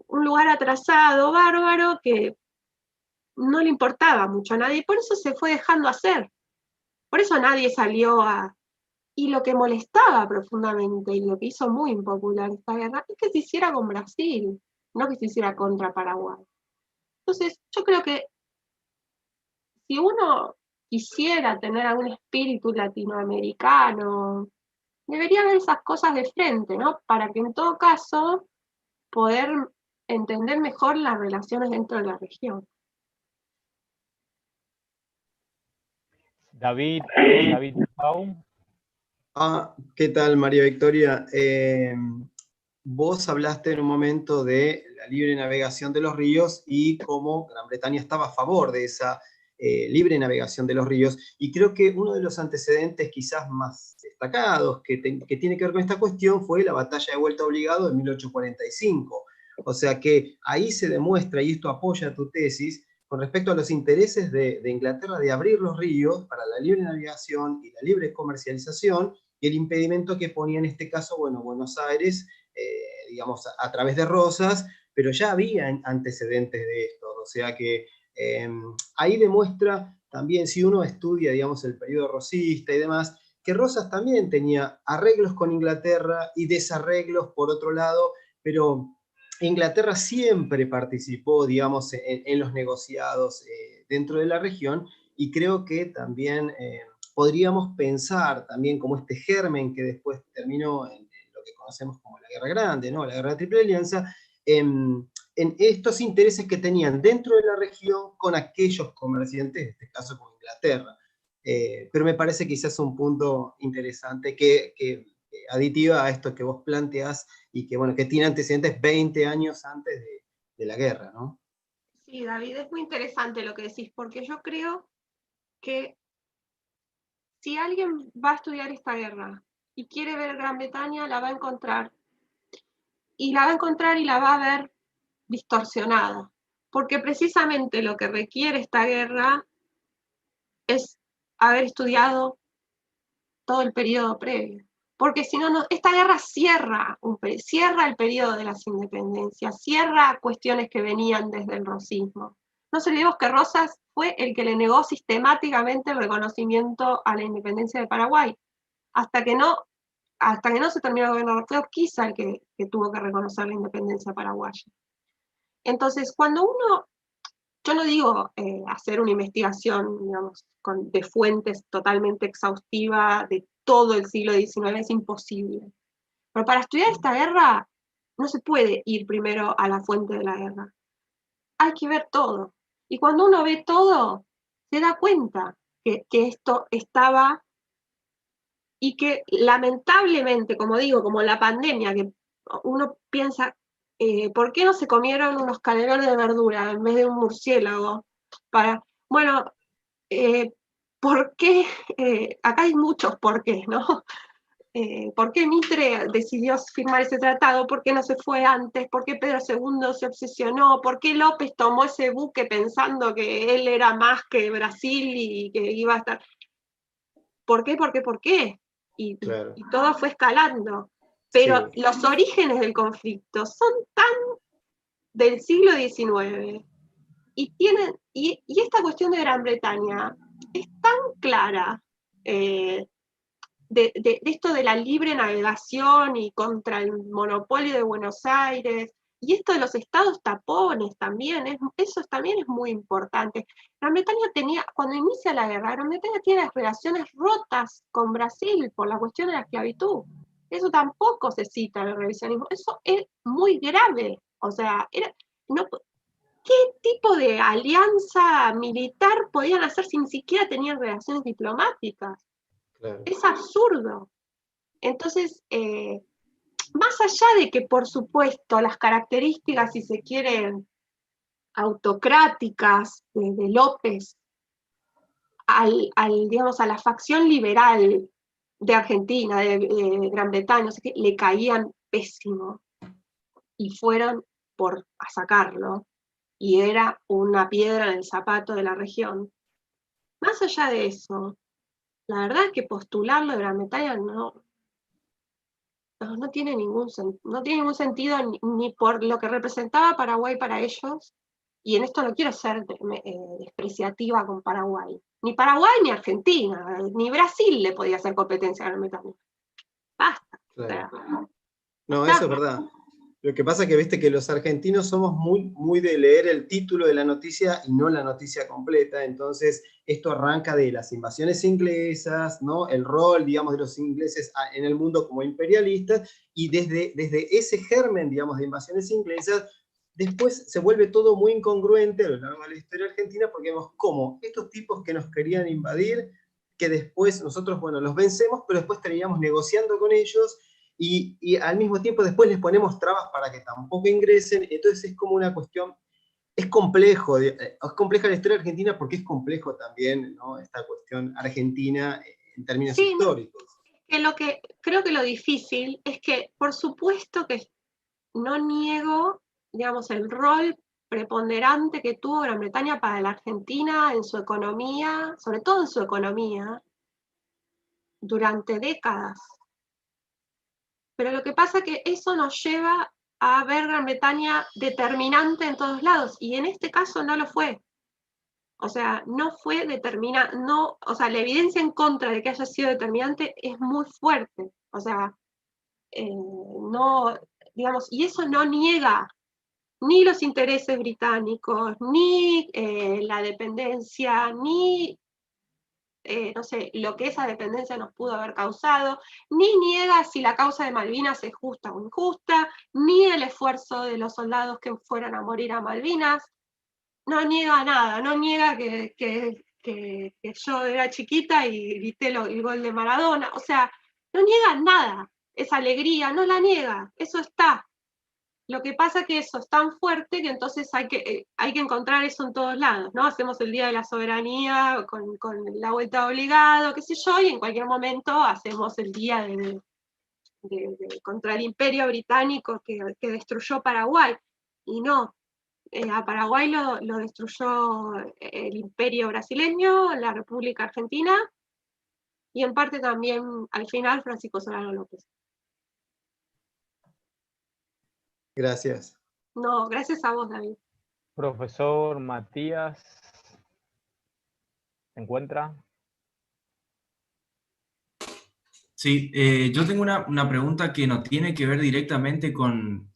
[SPEAKER 1] lugar atrasado, bárbaro, que no le importaba mucho a nadie, y por eso se fue dejando hacer. Por eso nadie salió a... Y lo que molestaba profundamente, y lo que hizo muy impopular esta guerra, es que se hiciera con Brasil, no que se hiciera contra Paraguay. Entonces, yo creo que si uno quisiera tener algún espíritu latinoamericano, debería ver esas cosas de frente, ¿no? Para que en todo caso poder entender mejor las relaciones dentro de la región.
[SPEAKER 6] David Baum.
[SPEAKER 7] ¿Qué tal, María Victoria? Vos hablaste en un momento de la libre navegación de los ríos y cómo Gran Bretaña estaba a favor de esa libre navegación de los ríos, y creo que uno de los antecedentes quizás más destacados que tiene que ver con esta cuestión fue la batalla de Vuelta Obligado de 1845. O sea que ahí se demuestra, y esto apoya tu tesis, con respecto a los intereses de Inglaterra de abrir los ríos para la libre navegación y la libre comercialización, y el impedimento que ponía en este caso, bueno, Buenos Aires, digamos, a través de Rosas, pero ya había antecedentes de esto, o sea que ahí demuestra también, si uno estudia, digamos, el periodo rosista y demás, que Rosas también tenía arreglos con Inglaterra y desarreglos por otro lado, pero Inglaterra siempre participó, digamos, en los negociados dentro de la región, y creo que también podríamos pensar también como este germen que después terminó en lo que conocemos como la Guerra Grande, ¿no? La Guerra de Triple Alianza, en estos intereses que tenían dentro de la región con aquellos comerciantes, en este caso con Inglaterra. Pero me parece quizás un punto interesante que aditiva a esto que vos planteás, y que, bueno, que tiene antecedentes 20 años antes de la guerra, ¿no?
[SPEAKER 1] Sí, David, es muy interesante lo que decís, porque yo creo que si alguien va a estudiar esta guerra y quiere ver Gran Bretaña, la va a encontrar. Y la va a encontrar y la va a ver distorsionada, porque precisamente lo que requiere esta guerra es haber estudiado todo el periodo previo. Porque si no, esta guerra cierra el periodo de las independencias, cierra cuestiones que venían desde el rosismo. No se olvidemos que Rosas fue el que le negó sistemáticamente el reconocimiento a la independencia de Paraguay, hasta que no se terminó el gobierno. Fue Urquiza el que tuvo que reconocer la independencia paraguaya. Entonces, cuando yo no digo hacer una investigación, digamos, de fuentes totalmente exhaustiva de todo el siglo XIX, es imposible. Pero para estudiar esta guerra, no se puede ir primero a la fuente de la guerra. Hay que ver todo. Y cuando uno ve todo, se da cuenta que esto estaba, y que lamentablemente, como digo, como la pandemia, que uno piensa, ¿por qué no se comieron unos canelones de verdura en vez de un murciélago? Bueno, ¿por qué? Acá hay muchos porqués, ¿no? ¿Por qué Mitre decidió firmar ese tratado? ¿Por qué no se fue antes? ¿Por qué Pedro II se obsesionó? ¿Por qué López tomó ese buque pensando que él era más que Brasil y que iba a estar? ¿Por qué? ¿Por qué? ¿Por qué?
[SPEAKER 7] Claro.
[SPEAKER 1] Y todo fue escalando. Pero
[SPEAKER 7] Sí.
[SPEAKER 1] los orígenes del conflicto son tan del siglo XIX, y esta cuestión de Gran Bretaña es tan clara, de esto de la libre navegación y contra el monopolio de Buenos Aires, y esto de los estados tapones también, eso también es muy importante. Gran Bretaña tenía, cuando inicia la guerra, Gran Bretaña tiene las relaciones rotas con Brasil por la cuestión de la esclavitud. Eso tampoco se cita en el revisionismo, eso es muy grave. O sea, ¿qué tipo de alianza militar podían hacer si ni siquiera tenían relaciones diplomáticas?
[SPEAKER 7] Claro.
[SPEAKER 1] Es absurdo. Entonces, más allá de que, por supuesto, las características, si se quieren, autocráticas de López, digamos, a la facción liberal de Argentina, de Gran Bretaña, le caían pésimo, y fueron a sacarlo, y era una piedra en el zapato de la región. Más allá de eso, la verdad es que postularlo de Gran Bretaña no tiene ningún sentido, ni por lo que representaba Paraguay para ellos, y en esto no quiero ser despreciativa con Paraguay. Ni Paraguay ni Argentina, ni Brasil le podía hacer competencia a Gran Bretaña. Basta.
[SPEAKER 7] Claro.
[SPEAKER 1] O sea,
[SPEAKER 7] No, eso es verdad. Lo que pasa es que viste que los argentinos somos muy de leer el título de la noticia y no la noticia completa, entonces esto arranca de las invasiones inglesas, ¿no? El rol, digamos, de los ingleses en el mundo como imperialistas, y desde ese germen, digamos, de invasiones inglesas, después se vuelve todo muy incongruente a lo largo de la historia argentina, porque vemos cómo estos tipos que nos querían invadir, que después nosotros, bueno, los vencemos, pero después terminamos negociando con ellos, y al mismo tiempo después les ponemos trabas para que tampoco ingresen. Entonces es como una cuestión, es complejo, es compleja la historia argentina porque es complejo también, ¿no? Esta cuestión argentina en términos
[SPEAKER 1] sí,
[SPEAKER 7] históricos.
[SPEAKER 1] Creo que lo difícil es que, por supuesto que no niego, digamos, el rol preponderante que tuvo Gran Bretaña para la Argentina en su economía, sobre todo en su economía, durante décadas. Pero lo que pasa es que eso nos lleva a ver Gran Bretaña determinante en todos lados, y en este caso no lo fue. O sea, no fue determinante, o sea, la evidencia en contra de que haya sido determinante es muy fuerte. O sea, no, digamos, y eso no niega ni los intereses británicos, ni la dependencia, ni no sé, lo que esa dependencia nos pudo haber causado, ni niega si la causa de Malvinas es justa o injusta, ni el esfuerzo de los soldados que fueron a morir a Malvinas, no niega nada, no niega que yo era chiquita y grité el gol de Maradona, o sea, no niega nada, esa alegría no la niega, eso está. Lo que pasa es que eso es tan fuerte que entonces hay que encontrar eso en todos lados, ¿no? Hacemos el Día de la Soberanía con la vuelta obligado, qué sé yo, y en cualquier momento hacemos el Día contra el Imperio Británico que destruyó Paraguay. Y no, a Paraguay lo destruyó el Imperio Brasileño, la República Argentina, y en parte también, al final, Francisco Solano López.
[SPEAKER 7] Gracias.
[SPEAKER 1] No, gracias a vos, David.
[SPEAKER 6] Profesor Matías, ¿se encuentra?
[SPEAKER 5] Sí, yo tengo una pregunta que no tiene que ver directamente con,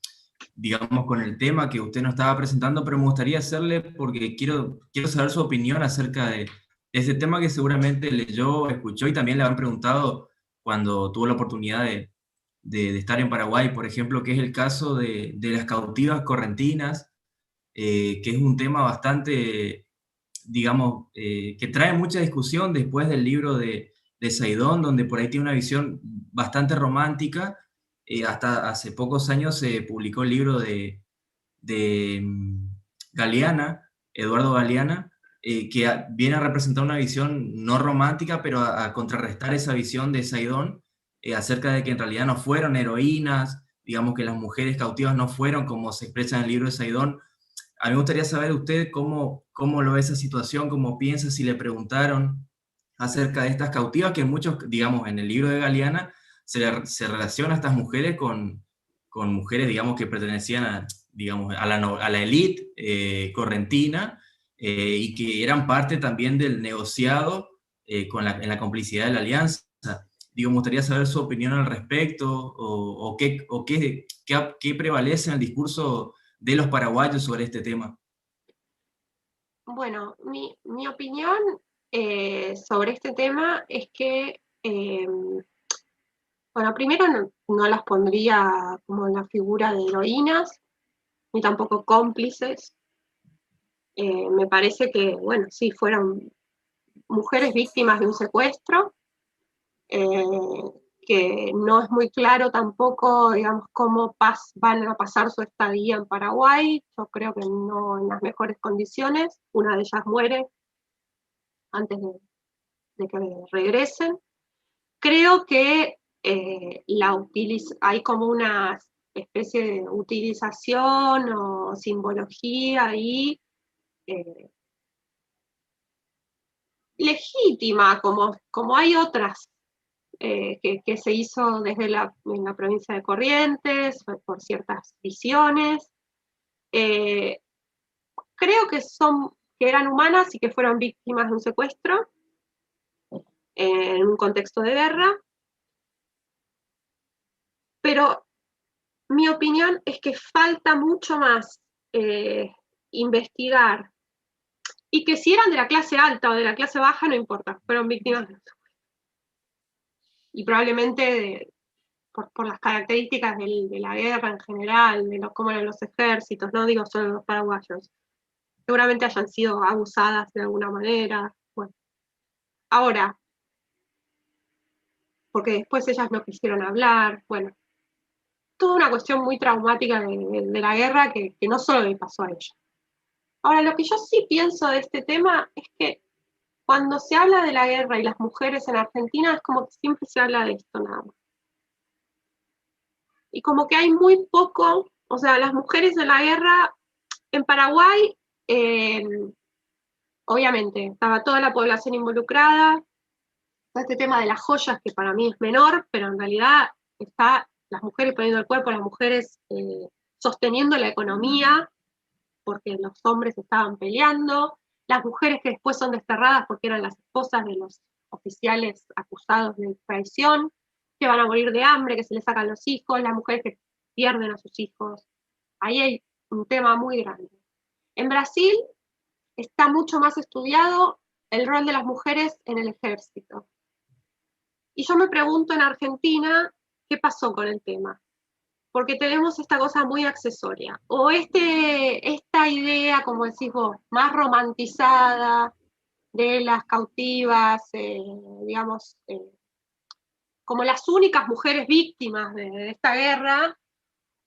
[SPEAKER 5] digamos, con el tema que usted nos estaba presentando, pero me gustaría hacerle, porque quiero saber su opinión acerca de ese tema que seguramente leyó, escuchó y también le han preguntado cuando tuvo la oportunidad de estar en Paraguay, por ejemplo, que es el caso de las cautivas correntinas, que es un tema bastante, digamos, que trae mucha discusión después del libro de Saidón, donde por ahí tiene una visión bastante romántica. Hasta hace pocos años se publicó el libro de Galeana, Eduardo Galeana, que viene a representar una visión no romántica, pero a contrarrestar esa visión de Saidón, acerca de que en realidad no fueron heroínas, digamos que las mujeres cautivas no fueron como se expresa en el libro de Saidón. A mí me gustaría saber usted cómo lo ve esa situación, cómo piensa, si le preguntaron acerca de estas cautivas, que muchos, digamos, en el libro de Galeana se relaciona a estas mujeres con mujeres, digamos, que pertenecían a, digamos, a la élite correntina, y que eran parte también del negociado en la complicidad de la alianza. Digo, me gustaría saber su opinión al respecto, o qué prevalece en el discurso de los paraguayos sobre este tema.
[SPEAKER 1] Bueno, mi opinión sobre este tema es que, bueno, primero no las pondría como en la figura de heroínas, ni tampoco cómplices. Me parece que, bueno, sí, fueron mujeres víctimas de un secuestro, que no es muy claro tampoco, digamos, cómo van a pasar su estadía en Paraguay. Yo creo que no en las mejores condiciones. Una de ellas muere antes de que regresen. Creo que hay como una especie de utilización o simbología ahí legítima, como hay otras que se hizo en la provincia de Corrientes, por ciertas visiones. Creo que eran humanas y que fueron víctimas de un secuestro en un contexto de guerra, pero mi opinión es que falta mucho más investigar, y que si eran de la clase alta o de la clase baja, no importa, fueron víctimas de un secuestro. Y probablemente por las características de la guerra en general, de cómo eran los ejércitos, no digo solo los paraguayos, seguramente hayan sido abusadas de alguna manera. Bueno, ahora, porque después ellas no quisieron hablar, bueno, toda una cuestión muy traumática de la guerra que no solo le pasó a ella. Ahora, lo que yo sí pienso de este tema es que cuando se habla de la guerra y las mujeres en Argentina, es como que siempre se habla de esto nada más. Y como que hay muy poco, o sea, las mujeres en la guerra, en Paraguay, obviamente, estaba toda la población involucrada, está este tema de las joyas, que para mí es menor, pero en realidad está las mujeres poniendo el cuerpo, las mujeres sosteniendo la economía, porque los hombres estaban peleando, las mujeres que después son desterradas porque eran las esposas de los oficiales acusados de traición, que van a morir de hambre, que se les sacan los hijos, las mujeres que pierden a sus hijos. Ahí hay un tema muy grande. En Brasil está mucho más estudiado el rol de las mujeres en el ejército. Y yo me pregunto en Argentina, ¿qué pasó con el tema? Porque tenemos esta cosa muy accesoria, o esta idea, como decís vos, más romantizada de las cautivas, digamos, como las únicas mujeres víctimas de esta guerra,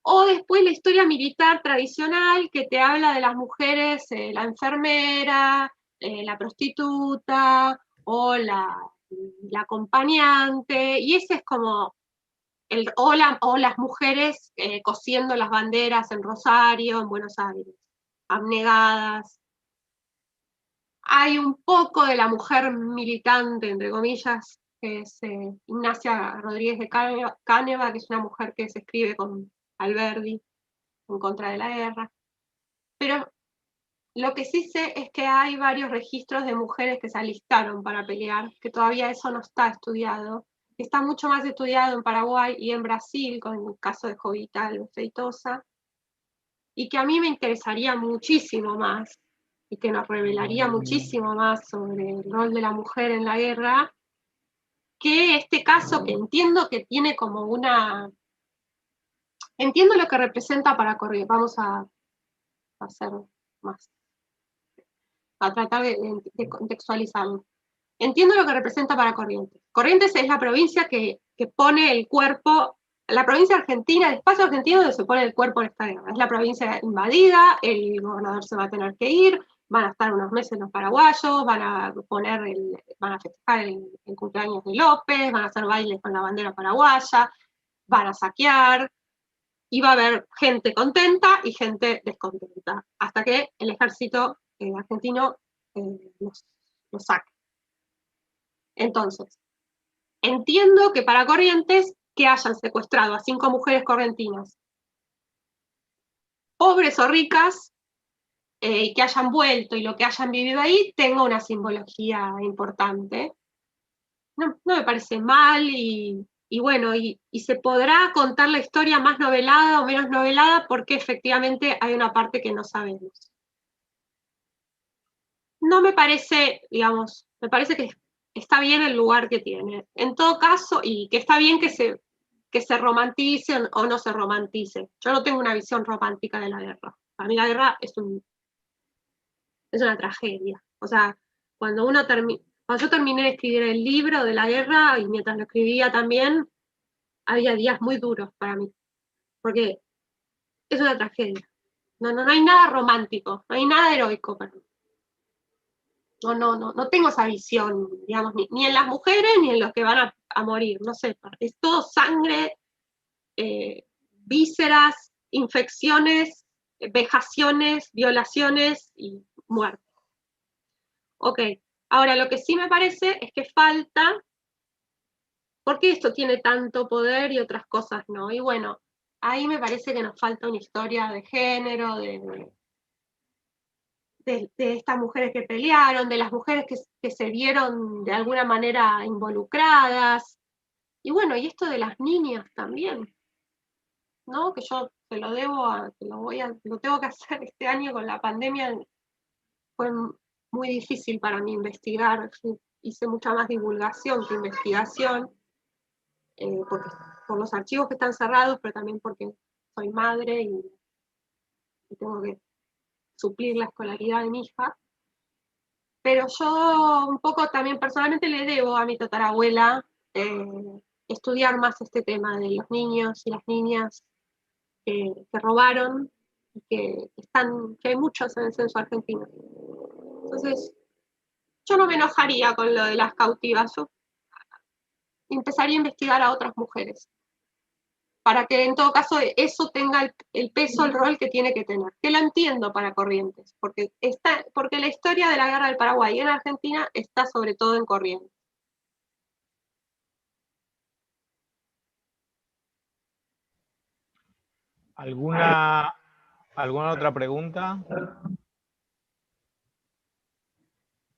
[SPEAKER 1] o después la historia militar tradicional que te habla de las mujeres, la enfermera, la prostituta, o la acompañante, y ese es como o las mujeres cosiendo las banderas en Rosario, en Buenos Aires, abnegadas. Hay un poco de la mujer militante, entre comillas, que es Ignacia Rodríguez de Cáneva, que es una mujer que se escribe con Alberdi en contra de la guerra. Pero lo que sí sé es que hay varios registros de mujeres que se alistaron para pelear, que todavía eso no está estudiado. Está mucho más estudiado en Paraguay y en Brasil, con el caso de Jovita Feitosa, y que a mí me interesaría muchísimo más, y que nos revelaría muchísimo más sobre el rol de la mujer en la guerra, que este caso, que entiendo que tiene como una... Entiendo lo que representa para Corrientes, vamos a ser más, para tratar de contextualizarlo. Entiendo lo que representa para Corrientes. Corrientes es la provincia que pone el cuerpo, la provincia argentina, el espacio argentino donde se pone el cuerpo en esta guerra. Es la provincia invadida, el gobernador se va a tener que ir, van a estar unos meses los paraguayos, van a festejar el cumpleaños de López, van a hacer bailes con la bandera paraguaya, van a saquear, y va a haber gente contenta y gente descontenta, hasta que el ejército argentino los saque. Entonces, entiendo que para Corrientes, que hayan secuestrado a 5 mujeres correntinas, pobres o ricas, y que hayan vuelto y lo que hayan vivido ahí, tenga una simbología importante. No me parece mal, y bueno, y se podrá contar la historia más novelada o menos novelada, porque efectivamente hay una parte que no sabemos. No me parece, digamos, me parece que está bien el lugar que tiene. En todo caso, y que está bien que se romantice o no se romantice. Yo no tengo una visión romántica de la guerra. Para mí la guerra es una tragedia. O sea, cuando yo terminé de escribir el libro de la guerra, y mientras lo escribía también, había días muy duros para mí, porque es una tragedia. No hay nada romántico, no hay nada heroico para mí. No tengo esa visión, digamos, ni en las mujeres ni en los que van a morir, no sé, es todo sangre, vísceras, infecciones, vejaciones, violaciones y muerte. Ok, ahora lo que sí me parece es que falta, ¿por qué esto tiene tanto poder y otras cosas no? Y bueno, ahí me parece que nos falta una historia de género, de estas mujeres que pelearon, de las mujeres que se vieron de alguna manera involucradas, y bueno, y esto de las niñas también, ¿no? Que yo te lo debo lo tengo que hacer este año con la pandemia. Fue muy difícil para mí investigar, hice mucha más divulgación que investigación, por los archivos que están cerrados, pero también porque soy madre y tengo que suplir la escolaridad de mi hija. Pero yo un poco también personalmente le debo a mi tatarabuela estudiar más este tema de los niños y las niñas que robaron, y que hay muchos en el censo argentino. Entonces, yo no me enojaría con lo de las cautivas, yo empezaría a investigar a otras mujeres, para que en todo caso eso tenga el peso, el rol que tiene que tener. Que lo entiendo para Corrientes, porque la historia de la guerra del Paraguay en Argentina está sobre todo en Corrientes.
[SPEAKER 6] ¿Alguna otra pregunta?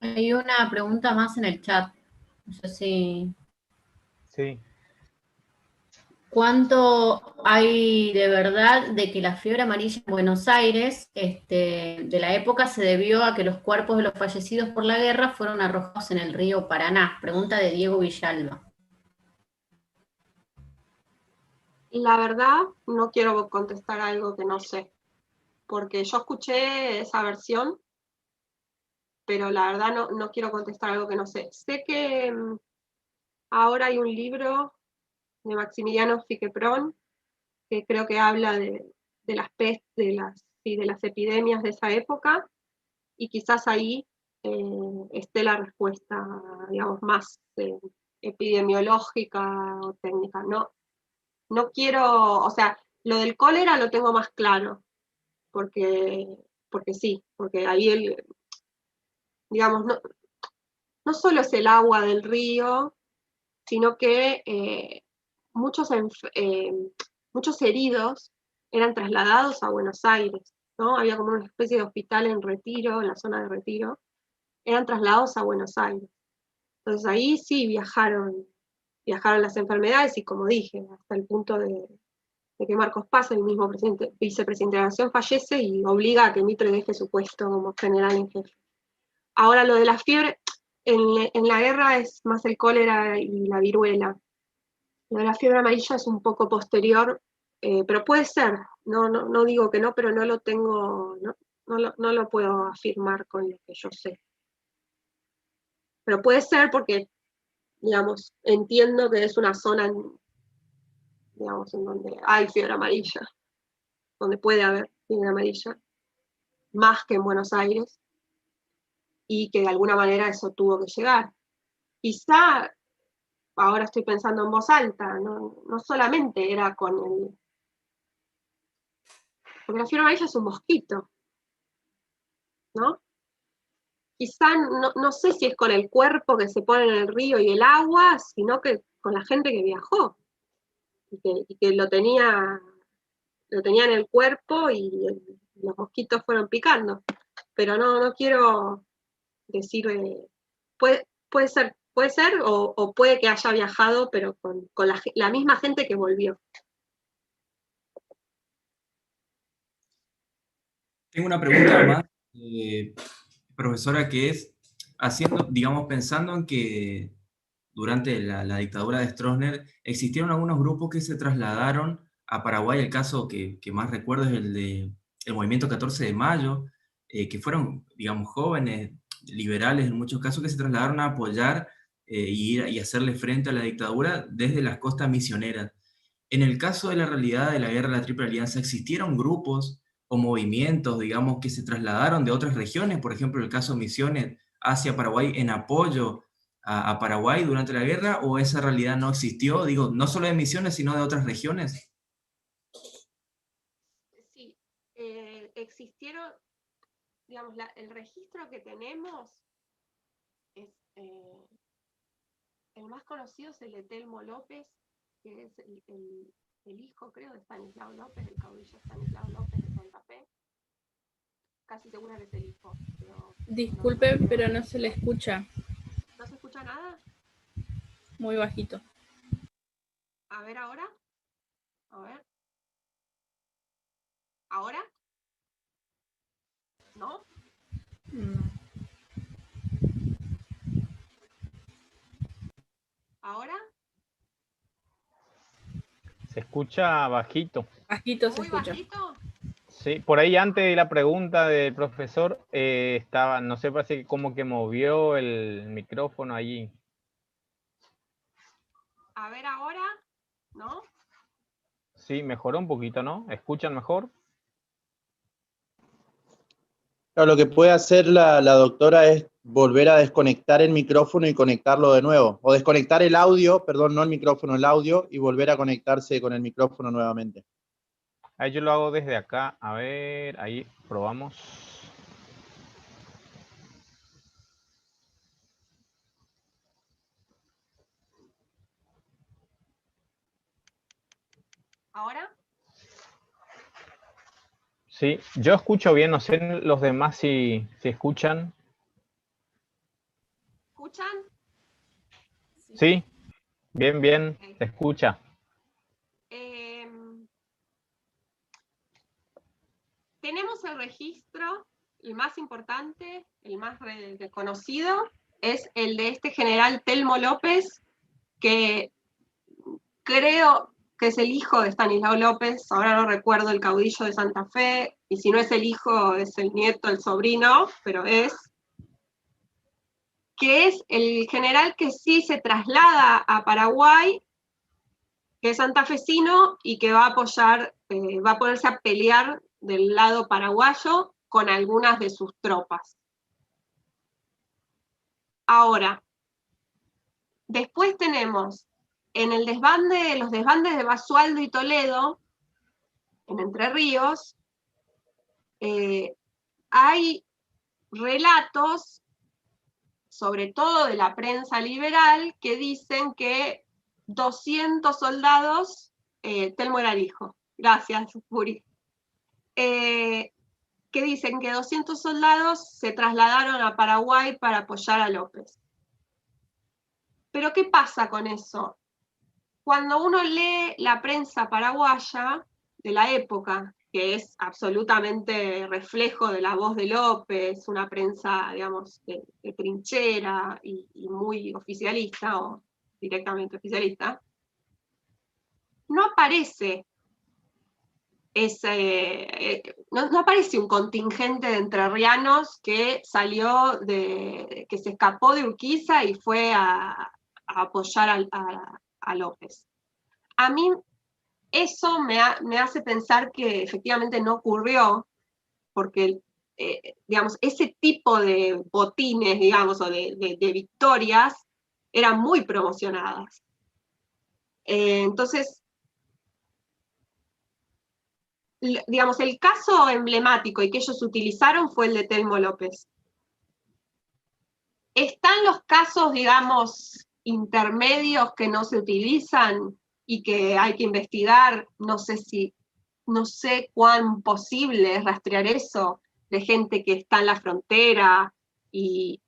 [SPEAKER 2] Hay una pregunta más en el chat. No sé si...
[SPEAKER 6] Sí.
[SPEAKER 2] ¿Cuánto hay de verdad de que la fiebre amarilla en Buenos Aires de la época se debió a que los cuerpos de los fallecidos por la guerra fueron arrojados en el río Paraná? Pregunta de Diego Villalba.
[SPEAKER 1] La verdad, no quiero contestar algo que no sé, porque yo escuché esa versión, pero la verdad no quiero contestar algo que no sé. Sé que ahora hay un libro de Maximiliano Fiqueprón, que creo que habla de las pestes, de las epidemias de esa época, y quizás ahí esté la respuesta, digamos, más epidemiológica o técnica. No quiero, o sea, lo del cólera lo tengo más claro, porque sí, porque ahí digamos, no solo es el agua del río, sino que muchos heridos eran trasladados a Buenos Aires, ¿no? Había como una especie de hospital en Retiro, en la zona de Retiro, eran trasladados a Buenos Aires. Entonces ahí sí viajaron las enfermedades, y como dije, hasta el punto de que Marcos Paz, el mismo vicepresidente de la Nación, fallece y obliga a que Mitre deje su puesto como general en jefe. Ahora, lo de la fiebre, en la guerra es más el cólera y la viruela. Lo de la fiebre amarilla es un poco posterior, pero puede ser, no digo que no, pero no no lo puedo afirmar con lo que yo sé. Pero puede ser porque, digamos, entiendo que es una zona, digamos, en donde hay fiebre amarilla, donde puede haber fiebre amarilla, más que en Buenos Aires, y que de alguna manera eso tuvo que llegar. Quizá, ahora estoy pensando en voz alta, no solamente era con el... Porque la fiebre amarilla es un mosquito, ¿no? Quizá, no sé si es con el cuerpo que se pone en el río y el agua, sino que con la gente que viajó, y que lo tenía en el cuerpo y los mosquitos fueron picando. Pero no quiero decir, puede ser o puede que haya viajado, pero con la misma gente que volvió.
[SPEAKER 5] Tengo una pregunta más, profesora, que es, digamos, pensando en que durante la dictadura de Stroessner existieron algunos grupos que se trasladaron a Paraguay. El caso que más recuerdo es el de el movimiento 14 de Mayo, que fueron, digamos, jóvenes, liberales en muchos casos, que se trasladaron a apoyar y hacerle frente a la dictadura desde las costas misioneras. En el caso de la realidad de la guerra de la Triple Alianza, ¿existieron grupos o movimientos, digamos, que se trasladaron de otras regiones, por ejemplo, el caso Misiones hacia Paraguay en apoyo a Paraguay durante la guerra, o esa realidad no existió, digo, no solo de Misiones, sino de otras regiones?
[SPEAKER 1] Sí, existieron, digamos, el registro que tenemos es, el más conocido es el de Telmo López, que es el hijo, creo, de Stanislao López, el caudillo Stanislao López de Santa Fe. Casi segura que es el hijo.
[SPEAKER 3] Disculpe, pero no se le escucha.
[SPEAKER 1] ¿No se escucha nada?
[SPEAKER 3] Muy bajito.
[SPEAKER 1] A ver ahora. A ver. ¿Ahora? ¿No?
[SPEAKER 3] No.
[SPEAKER 1] ¿Ahora?
[SPEAKER 6] Se escucha bajito.
[SPEAKER 3] Bajito se
[SPEAKER 1] ¿Muy
[SPEAKER 3] escucha.
[SPEAKER 1] bajito?
[SPEAKER 6] Sí, por ahí antes de la pregunta del profesor, estaba, no sé, parece que como que movió el micrófono allí.
[SPEAKER 1] A ver ahora. ¿No?
[SPEAKER 6] Sí, mejoró un poquito, ¿no? ¿Escuchan mejor?
[SPEAKER 8] Claro, lo que puede hacer la doctora es volver a desconectar el micrófono y conectarlo de nuevo. O desconectar el audio, perdón, no el micrófono, el audio, y volver a conectarse con el micrófono nuevamente.
[SPEAKER 6] Ahí yo lo hago desde acá. A ver, ahí probamos.
[SPEAKER 1] ¿Ahora?
[SPEAKER 6] Sí, yo escucho bien, no sé los demás si escuchan.
[SPEAKER 1] ¿Escuchan?
[SPEAKER 6] Sí, bien, bien,
[SPEAKER 1] Okay.
[SPEAKER 6] se escucha.
[SPEAKER 1] Tenemos el registro, el más importante, el más reconocido, es el de este general Telmo López, que creo que es el hijo de Stanislao López, ahora no recuerdo, el caudillo de Santa Fe, y si no es el hijo, es el nieto, el sobrino, pero que es el general que sí se traslada a Paraguay, que es santafesino y que va a apoyar, va a ponerse a pelear del lado paraguayo con algunas de sus tropas. Ahora, después tenemos en los desbandes de Basualdo y Toledo, en Entre Ríos, hay relatos, sobre todo de la prensa liberal, que dicen que 200 soldados, Telmo era el hijo, gracias, Puri, que dicen que 200 soldados se trasladaron a Paraguay para apoyar a López. Pero ¿qué pasa con eso? Cuando uno lee la prensa paraguaya de la época, que es absolutamente reflejo de la voz de López, una prensa, digamos, de trinchera y muy oficialista, o directamente oficialista, no aparece no aparece un contingente de entrerrianos que salió que se escapó de Urquiza y fue a apoyar a López. A mí eso me hace pensar que efectivamente no ocurrió, porque digamos, ese tipo de botines, digamos, o de victorias, eran muy promocionadas. Entonces, digamos, el caso emblemático y que ellos utilizaron fue el de Telmo López. ¿Están los casos, digamos, intermedios que no se utilizan y que hay que investigar? No sé cuán posible es rastrear eso, de gente que está en la frontera y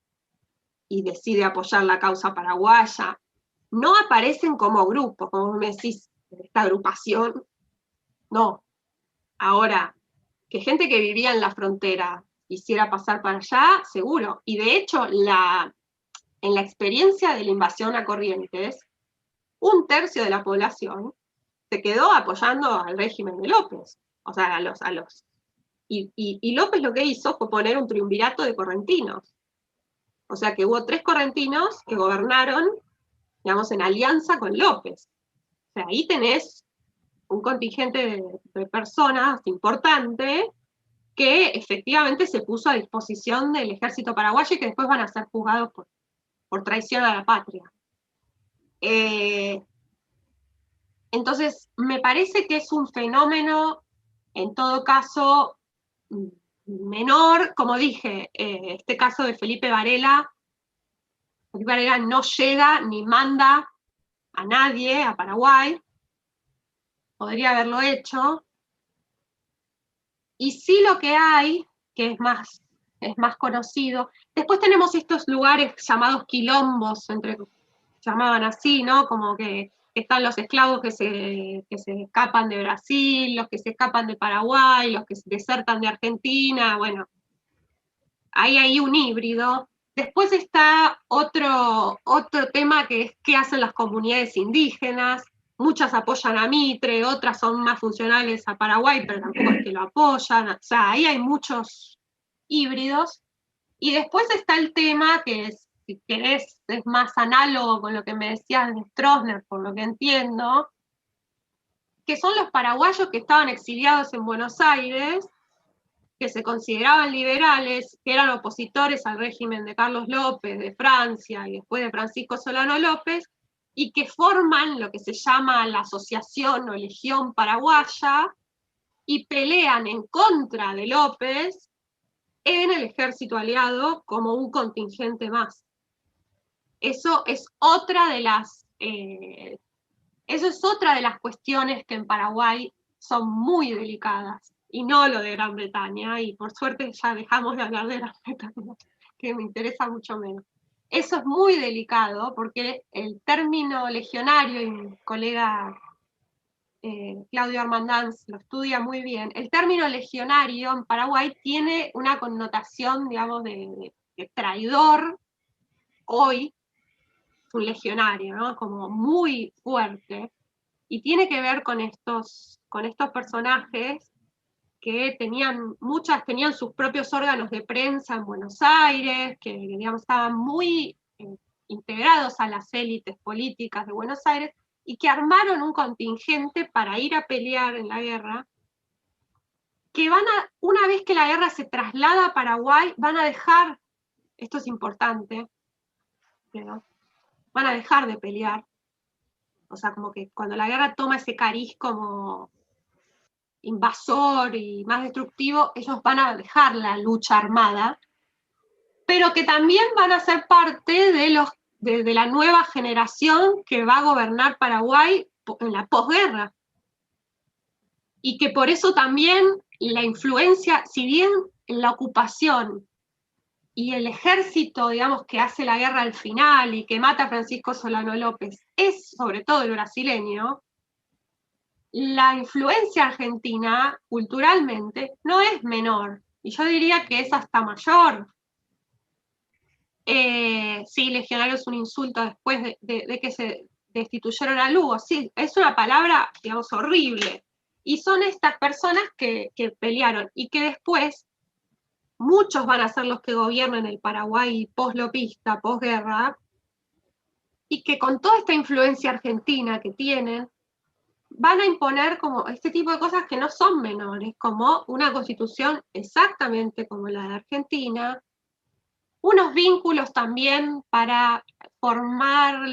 [SPEAKER 1] decide apoyar la causa paraguaya. No aparecen como grupos, como me decís, esta agrupación, no. Ahora, que gente que vivía en la frontera quisiera pasar para allá, seguro. Y de hecho, en la experiencia de la invasión a Corrientes, 1/3 de la población se quedó apoyando al régimen de López. O sea, y López lo que hizo fue poner un triunvirato de correntinos. O sea que hubo 3 correntinos que gobernaron, digamos, en alianza con López. O sea, ahí tenés un contingente de personas importante que efectivamente se puso a disposición del ejército paraguayo y que después van a ser juzgados por traición a la patria. Entonces, me parece que es un fenómeno, en todo caso, menor. Como dije, este caso de Felipe Varela no llega ni manda a nadie a Paraguay, podría haberlo hecho, y sí lo que hay, que es más conocido, después tenemos estos lugares llamados quilombos, llamaban así, ¿no? Como que están los esclavos que se escapan de Brasil, los que se escapan de Paraguay, los que se desertan de Argentina, bueno, hay un híbrido. Después está otro tema que es qué hacen las comunidades indígenas. Muchas apoyan a Mitre, otras son más funcionales a Paraguay, pero tampoco es que lo apoyan. O sea, ahí hay muchos híbridos. Y después está el tema que es, si querés, es más análogo con lo que me decías de Stroessner, por lo que entiendo, que son los paraguayos que estaban exiliados en Buenos Aires, que se consideraban liberales, que eran opositores al régimen de Carlos López, de Francia, y después de Francisco Solano López, y que forman lo que se llama la Asociación o Legión Paraguaya, y pelean en contra de López en el ejército aliado como un contingente más. Eso es otra de las cuestiones que en Paraguay son muy delicadas, y no lo de Gran Bretaña, y por suerte ya dejamos de hablar de Gran Bretaña, que me interesa mucho menos. Eso es muy delicado, porque el término legionario, y mi colega Claudio Armandanz lo estudia muy bien, el término legionario en Paraguay tiene una connotación, digamos, de traidor. Hoy, un legionario, ¿no? Como muy fuerte, y tiene que ver con estos personajes que muchas tenían sus propios órganos de prensa en Buenos Aires, que digamos estaban muy integrados a las élites políticas de Buenos Aires, y que armaron un contingente para ir a pelear en la guerra, que una vez que la guerra se traslada a Paraguay, van a dejar, esto es importante, ¿no? Van a dejar de pelear. O sea, como que cuando la guerra toma ese cariz como invasor y más destructivo, ellos van a dejar la lucha armada, pero que también van a ser parte de la nueva generación que va a gobernar Paraguay en la posguerra. Y que por eso también la influencia, si bien la ocupación y el ejército, digamos, que hace la guerra al final y que mata a Francisco Solano López, es sobre todo el brasileño, la influencia argentina, culturalmente, no es menor. Y yo diría que es hasta mayor. Sí, legionario es un insulto después de que se destituyeron a Lugo. Sí, es una palabra, digamos, horrible. Y son estas personas que pelearon y que después muchos van a ser los que gobiernan el Paraguay post-lopista, posguerra, y que con toda esta influencia argentina que tienen, van a imponer como este tipo de cosas que no son menores, como una constitución exactamente como la de Argentina, unos vínculos también para formar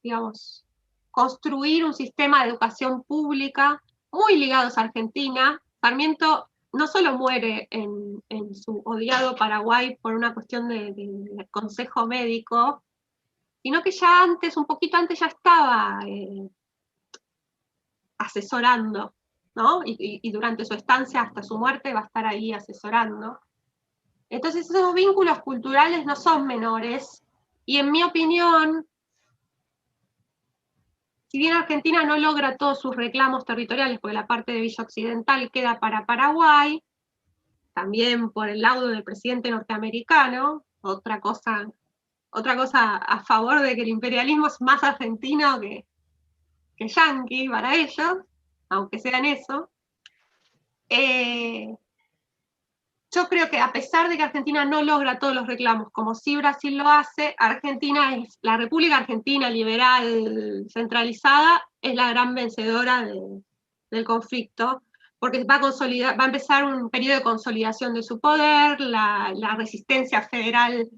[SPEAKER 1] digamos, construir un sistema de educación pública muy ligados a Argentina. Sarmiento no solo muere en su odiado Paraguay por una cuestión de consejo médico, sino que ya antes, un poquito antes, ya estaba asesorando, ¿no? Y durante su estancia hasta su muerte va a estar ahí asesorando. Entonces esos vínculos culturales no son menores, y en mi opinión, si bien Argentina no logra todos sus reclamos territoriales, porque la parte de Villa Occidental queda para Paraguay, también por el laudo del presidente norteamericano, otra cosa a favor de que el imperialismo es más argentino que yanqui para ellos, aunque sean eso. Yo creo que a pesar de que Argentina no logra todos los reclamos, como sí Brasil lo hace, la República Argentina liberal centralizada es la gran vencedora del conflicto, porque va a empezar un periodo de consolidación de su poder, la resistencia federal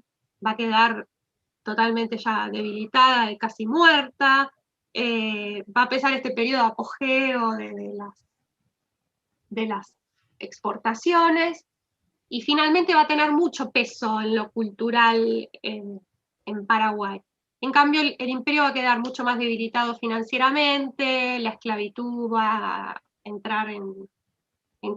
[SPEAKER 1] va a quedar totalmente ya debilitada y casi muerta, va a empezar este periodo de apogeo de las exportaciones, y finalmente va a tener mucho peso en lo cultural en Paraguay. En cambio, el imperio va a quedar mucho más debilitado financieramente, la esclavitud va a entrar en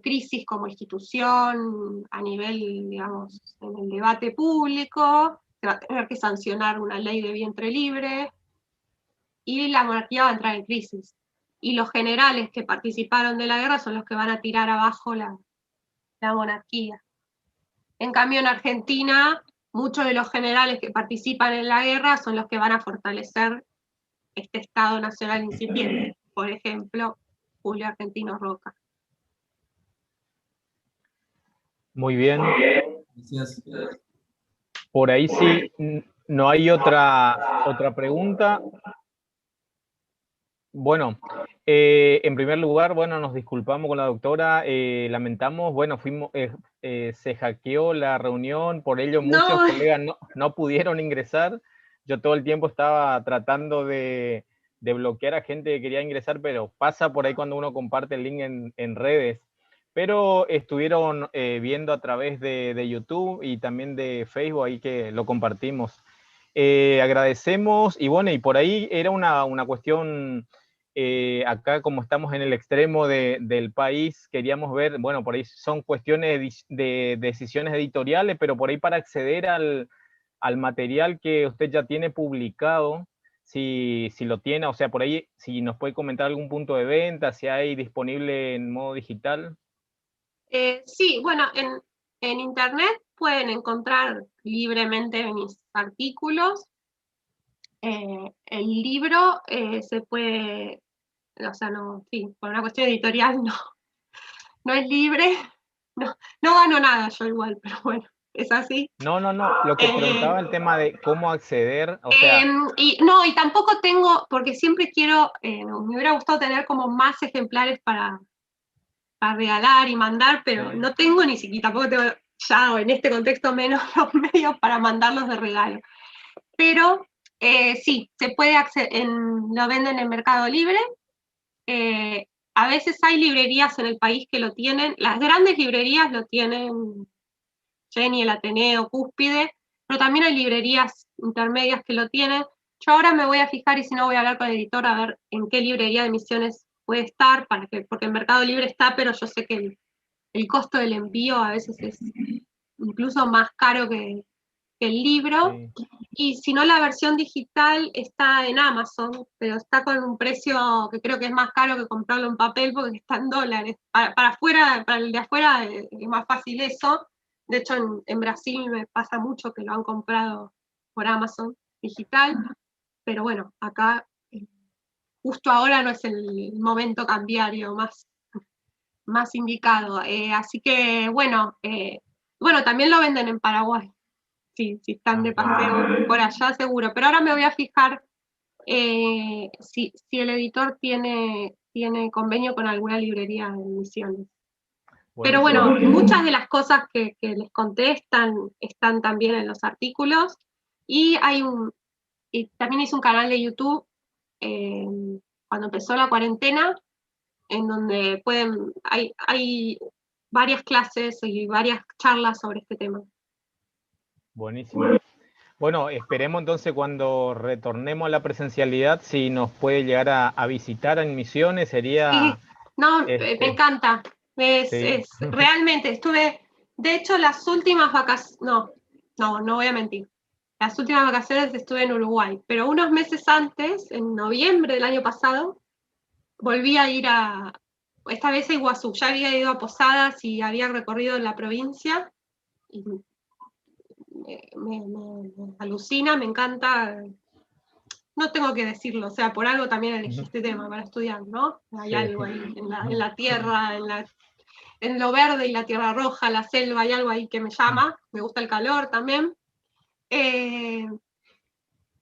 [SPEAKER 1] crisis como institución a nivel, digamos, en el debate público, se va a tener que sancionar una ley de vientre libre, y la monarquía va a entrar en crisis. Y los generales que participaron de la guerra son los que van a tirar abajo la monarquía. En cambio, en Argentina, muchos de los generales que participan en la guerra son los que van a fortalecer este Estado nacional incipiente. Por ejemplo, Julio Argentino Roca.
[SPEAKER 6] Muy bien.
[SPEAKER 5] Gracias.
[SPEAKER 6] Por ahí sí, no hay otra pregunta. Bueno, en primer lugar, bueno, nos disculpamos con la doctora, lamentamos, bueno, se hackeó la reunión, por ello muchos colegas no pudieron ingresar. Yo todo el tiempo estaba tratando de bloquear a gente que quería ingresar, pero pasa por ahí cuando uno comparte el link en redes. Pero estuvieron viendo a través de YouTube y también de Facebook, ahí que lo compartimos. Agradecemos, y bueno, y por ahí era una cuestión, acá como estamos en el extremo del país, queríamos ver, bueno, por ahí son cuestiones de decisiones editoriales, pero por ahí para acceder al material que usted ya tiene publicado, si lo tiene, o sea, por ahí, si nos puede comentar algún punto de venta, si hay disponible en modo digital.
[SPEAKER 1] Sí, bueno, en internet pueden encontrar libremente mis artículos. El libro se puede, o sea, no, sí, por una cuestión editorial no es libre, no gano nada yo igual, pero bueno, es así.
[SPEAKER 6] No, lo que preguntaba el tema de cómo acceder, o sea...
[SPEAKER 1] y tampoco tengo, porque siempre quiero, me hubiera gustado tener como más ejemplares para regalar y mandar, pero no tengo ni siquiera, tampoco tengo ya, o en este contexto menos, los medios para mandarlos de regalo. Pero sí, se puede acceder, lo venden en Mercado Libre. A veces hay librerías en el país que lo tienen, las grandes librerías lo tienen, Jenny, el Ateneo, Cúspide, pero también hay librerías intermedias que lo tienen. Yo ahora me voy a fijar, y si no voy a hablar con el editor a ver en qué librería de Misiones puede estar, porque en Mercado Libre está, pero yo sé que el costo del envío a veces es incluso más caro que el libro. Sí. Y si no, la versión digital está en Amazon, pero está con un precio que creo que es más caro que comprarlo en papel porque está en dólares. Para el de afuera es más fácil eso. De hecho, en Brasil me pasa mucho que lo han comprado por Amazon digital, pero bueno, acá justo ahora no es el momento cambiario más más indicado. Así que, bueno, también lo venden en Paraguay. Sí, si están de paseo por allá, seguro. Pero ahora me voy a fijar si el editor tiene convenio con alguna librería en Misiones. Pero bueno, muchas de las cosas que les conté están también en los artículos. Y también hice un canal de YouTube cuando empezó la cuarentena, en donde hay varias clases y varias charlas sobre este tema.
[SPEAKER 6] Buenísimo. Bueno, esperemos entonces cuando retornemos a la presencialidad, si nos puede llegar a visitar en Misiones, sería...
[SPEAKER 1] Sí, no, me encanta.
[SPEAKER 6] Sí.
[SPEAKER 1] Realmente, estuve, de hecho, las últimas vacaciones, no voy a mentir. Las últimas vacaciones estuve en Uruguay, pero unos meses antes, en noviembre del año pasado, volví a ir esta vez a Iguazú. Ya había ido a Posadas y había recorrido la provincia. Y me alucina, me encanta. No tengo que decirlo, o sea, por algo también elegí este tema para estudiar, ¿no? Hay algo ahí en la tierra, en lo verde y la tierra roja, la selva, hay algo ahí que me llama. Me gusta el calor también.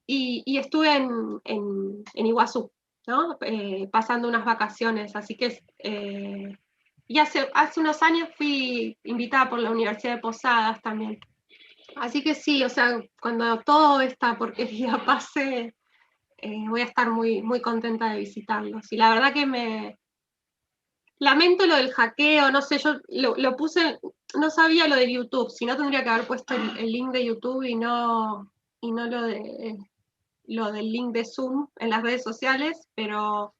[SPEAKER 1] Y estuve en Iguazú, ¿no? Pasando unas vacaciones, así que... y hace unos años fui invitada por la Universidad de Posadas también. Así que sí, o sea, cuando toda esta porquería pase, voy a estar muy, muy contenta de visitarlos. Y la verdad que lamento lo del hackeo, no sé, yo lo puse, no sabía lo de YouTube, si no tendría que haber puesto el link de YouTube y no lo del link de Zoom en las redes sociales, pero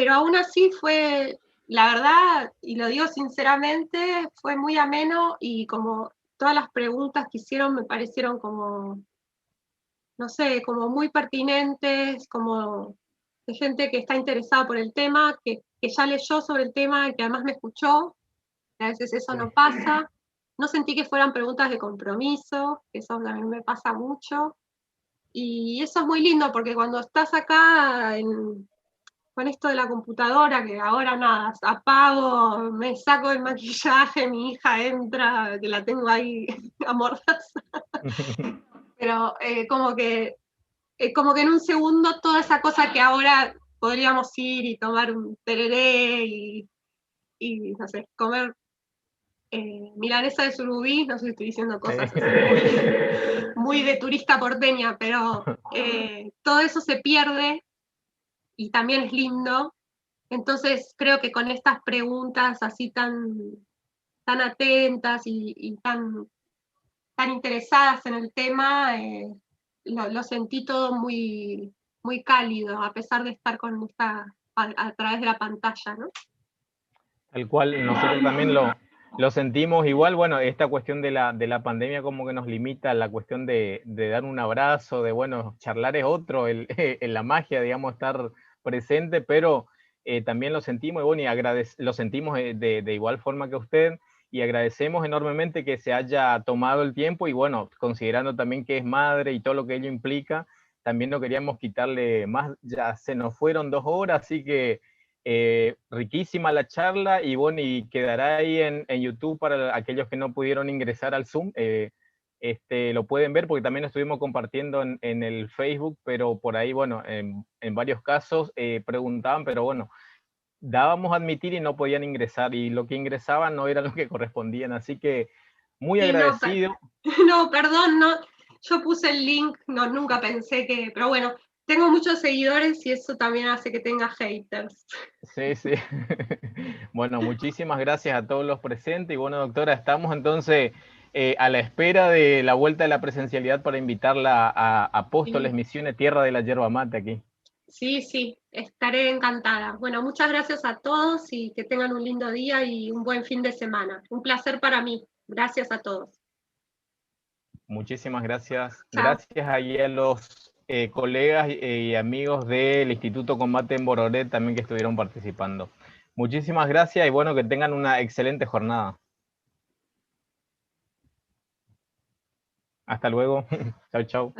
[SPEAKER 1] aún así fue, la verdad, y lo digo sinceramente, fue muy ameno y como todas las preguntas que hicieron me parecieron como, no sé, como muy pertinentes, como de gente que está interesada por el tema, que ya leyó sobre el tema y que además me escuchó. A veces eso no pasa. No sentí que fueran preguntas de compromiso, que eso también me pasa mucho. Y eso es muy lindo porque cuando estás acá con esto de la computadora, que ahora nada, apago, me saco el maquillaje, mi hija entra, que la tengo ahí amordaza. Pero como que en un segundo toda esa cosa que ahora podríamos ir y tomar un tereré y no sé, comer milanesa de surubí, no sé si estoy diciendo cosas así muy de turista porteña, pero todo eso se pierde y también es lindo. Entonces creo que con estas preguntas así tan atentas y tan interesadas en el tema, lo sentí todo muy, muy cálido, a pesar de estar a través de la pantalla, ¿no?
[SPEAKER 6] Tal cual, nosotros también lo sentimos igual. Bueno, esta cuestión de la pandemia como que nos limita la cuestión de dar un abrazo, de, bueno, charlar es otro, la magia, digamos, estar presente, pero también lo sentimos, y bueno, lo sentimos de igual forma que usted, y agradecemos enormemente que se haya tomado el tiempo, y bueno, considerando también que es madre y todo lo que ello implica, también no queríamos quitarle más, ya se nos fueron 2 horas, así que riquísima la charla, y bueno, y quedará ahí en YouTube para aquellos que no pudieron ingresar al Zoom. Lo pueden ver porque también estuvimos compartiendo en el Facebook, pero por ahí, bueno, en varios casos preguntaban, pero bueno, dábamos a admitir y no podían ingresar, y lo que ingresaban no era lo que correspondían, así que muy agradecido.
[SPEAKER 1] No, perdón, no, yo puse el link, no, nunca pensé que, pero bueno, tengo muchos seguidores y eso también hace que tenga haters.
[SPEAKER 6] Sí, sí. Bueno, muchísimas gracias a todos los presentes, y bueno, doctora, estamos entonces a la espera de la vuelta de la presencialidad para invitarla a Apóstoles, Misiones, Tierra de la Yerba Mate aquí.
[SPEAKER 1] Sí, sí, estaré encantada. Bueno, muchas gracias a todos y que tengan un lindo día y un buen fin de semana. Un placer para mí. Gracias a todos.
[SPEAKER 6] Muchísimas gracias.
[SPEAKER 1] Chao.
[SPEAKER 6] Gracias ahí a los colegas y amigos del Instituto Combate en Bororé también que estuvieron participando. Muchísimas gracias y bueno, que tengan una excelente jornada. Hasta luego. Chau, chau.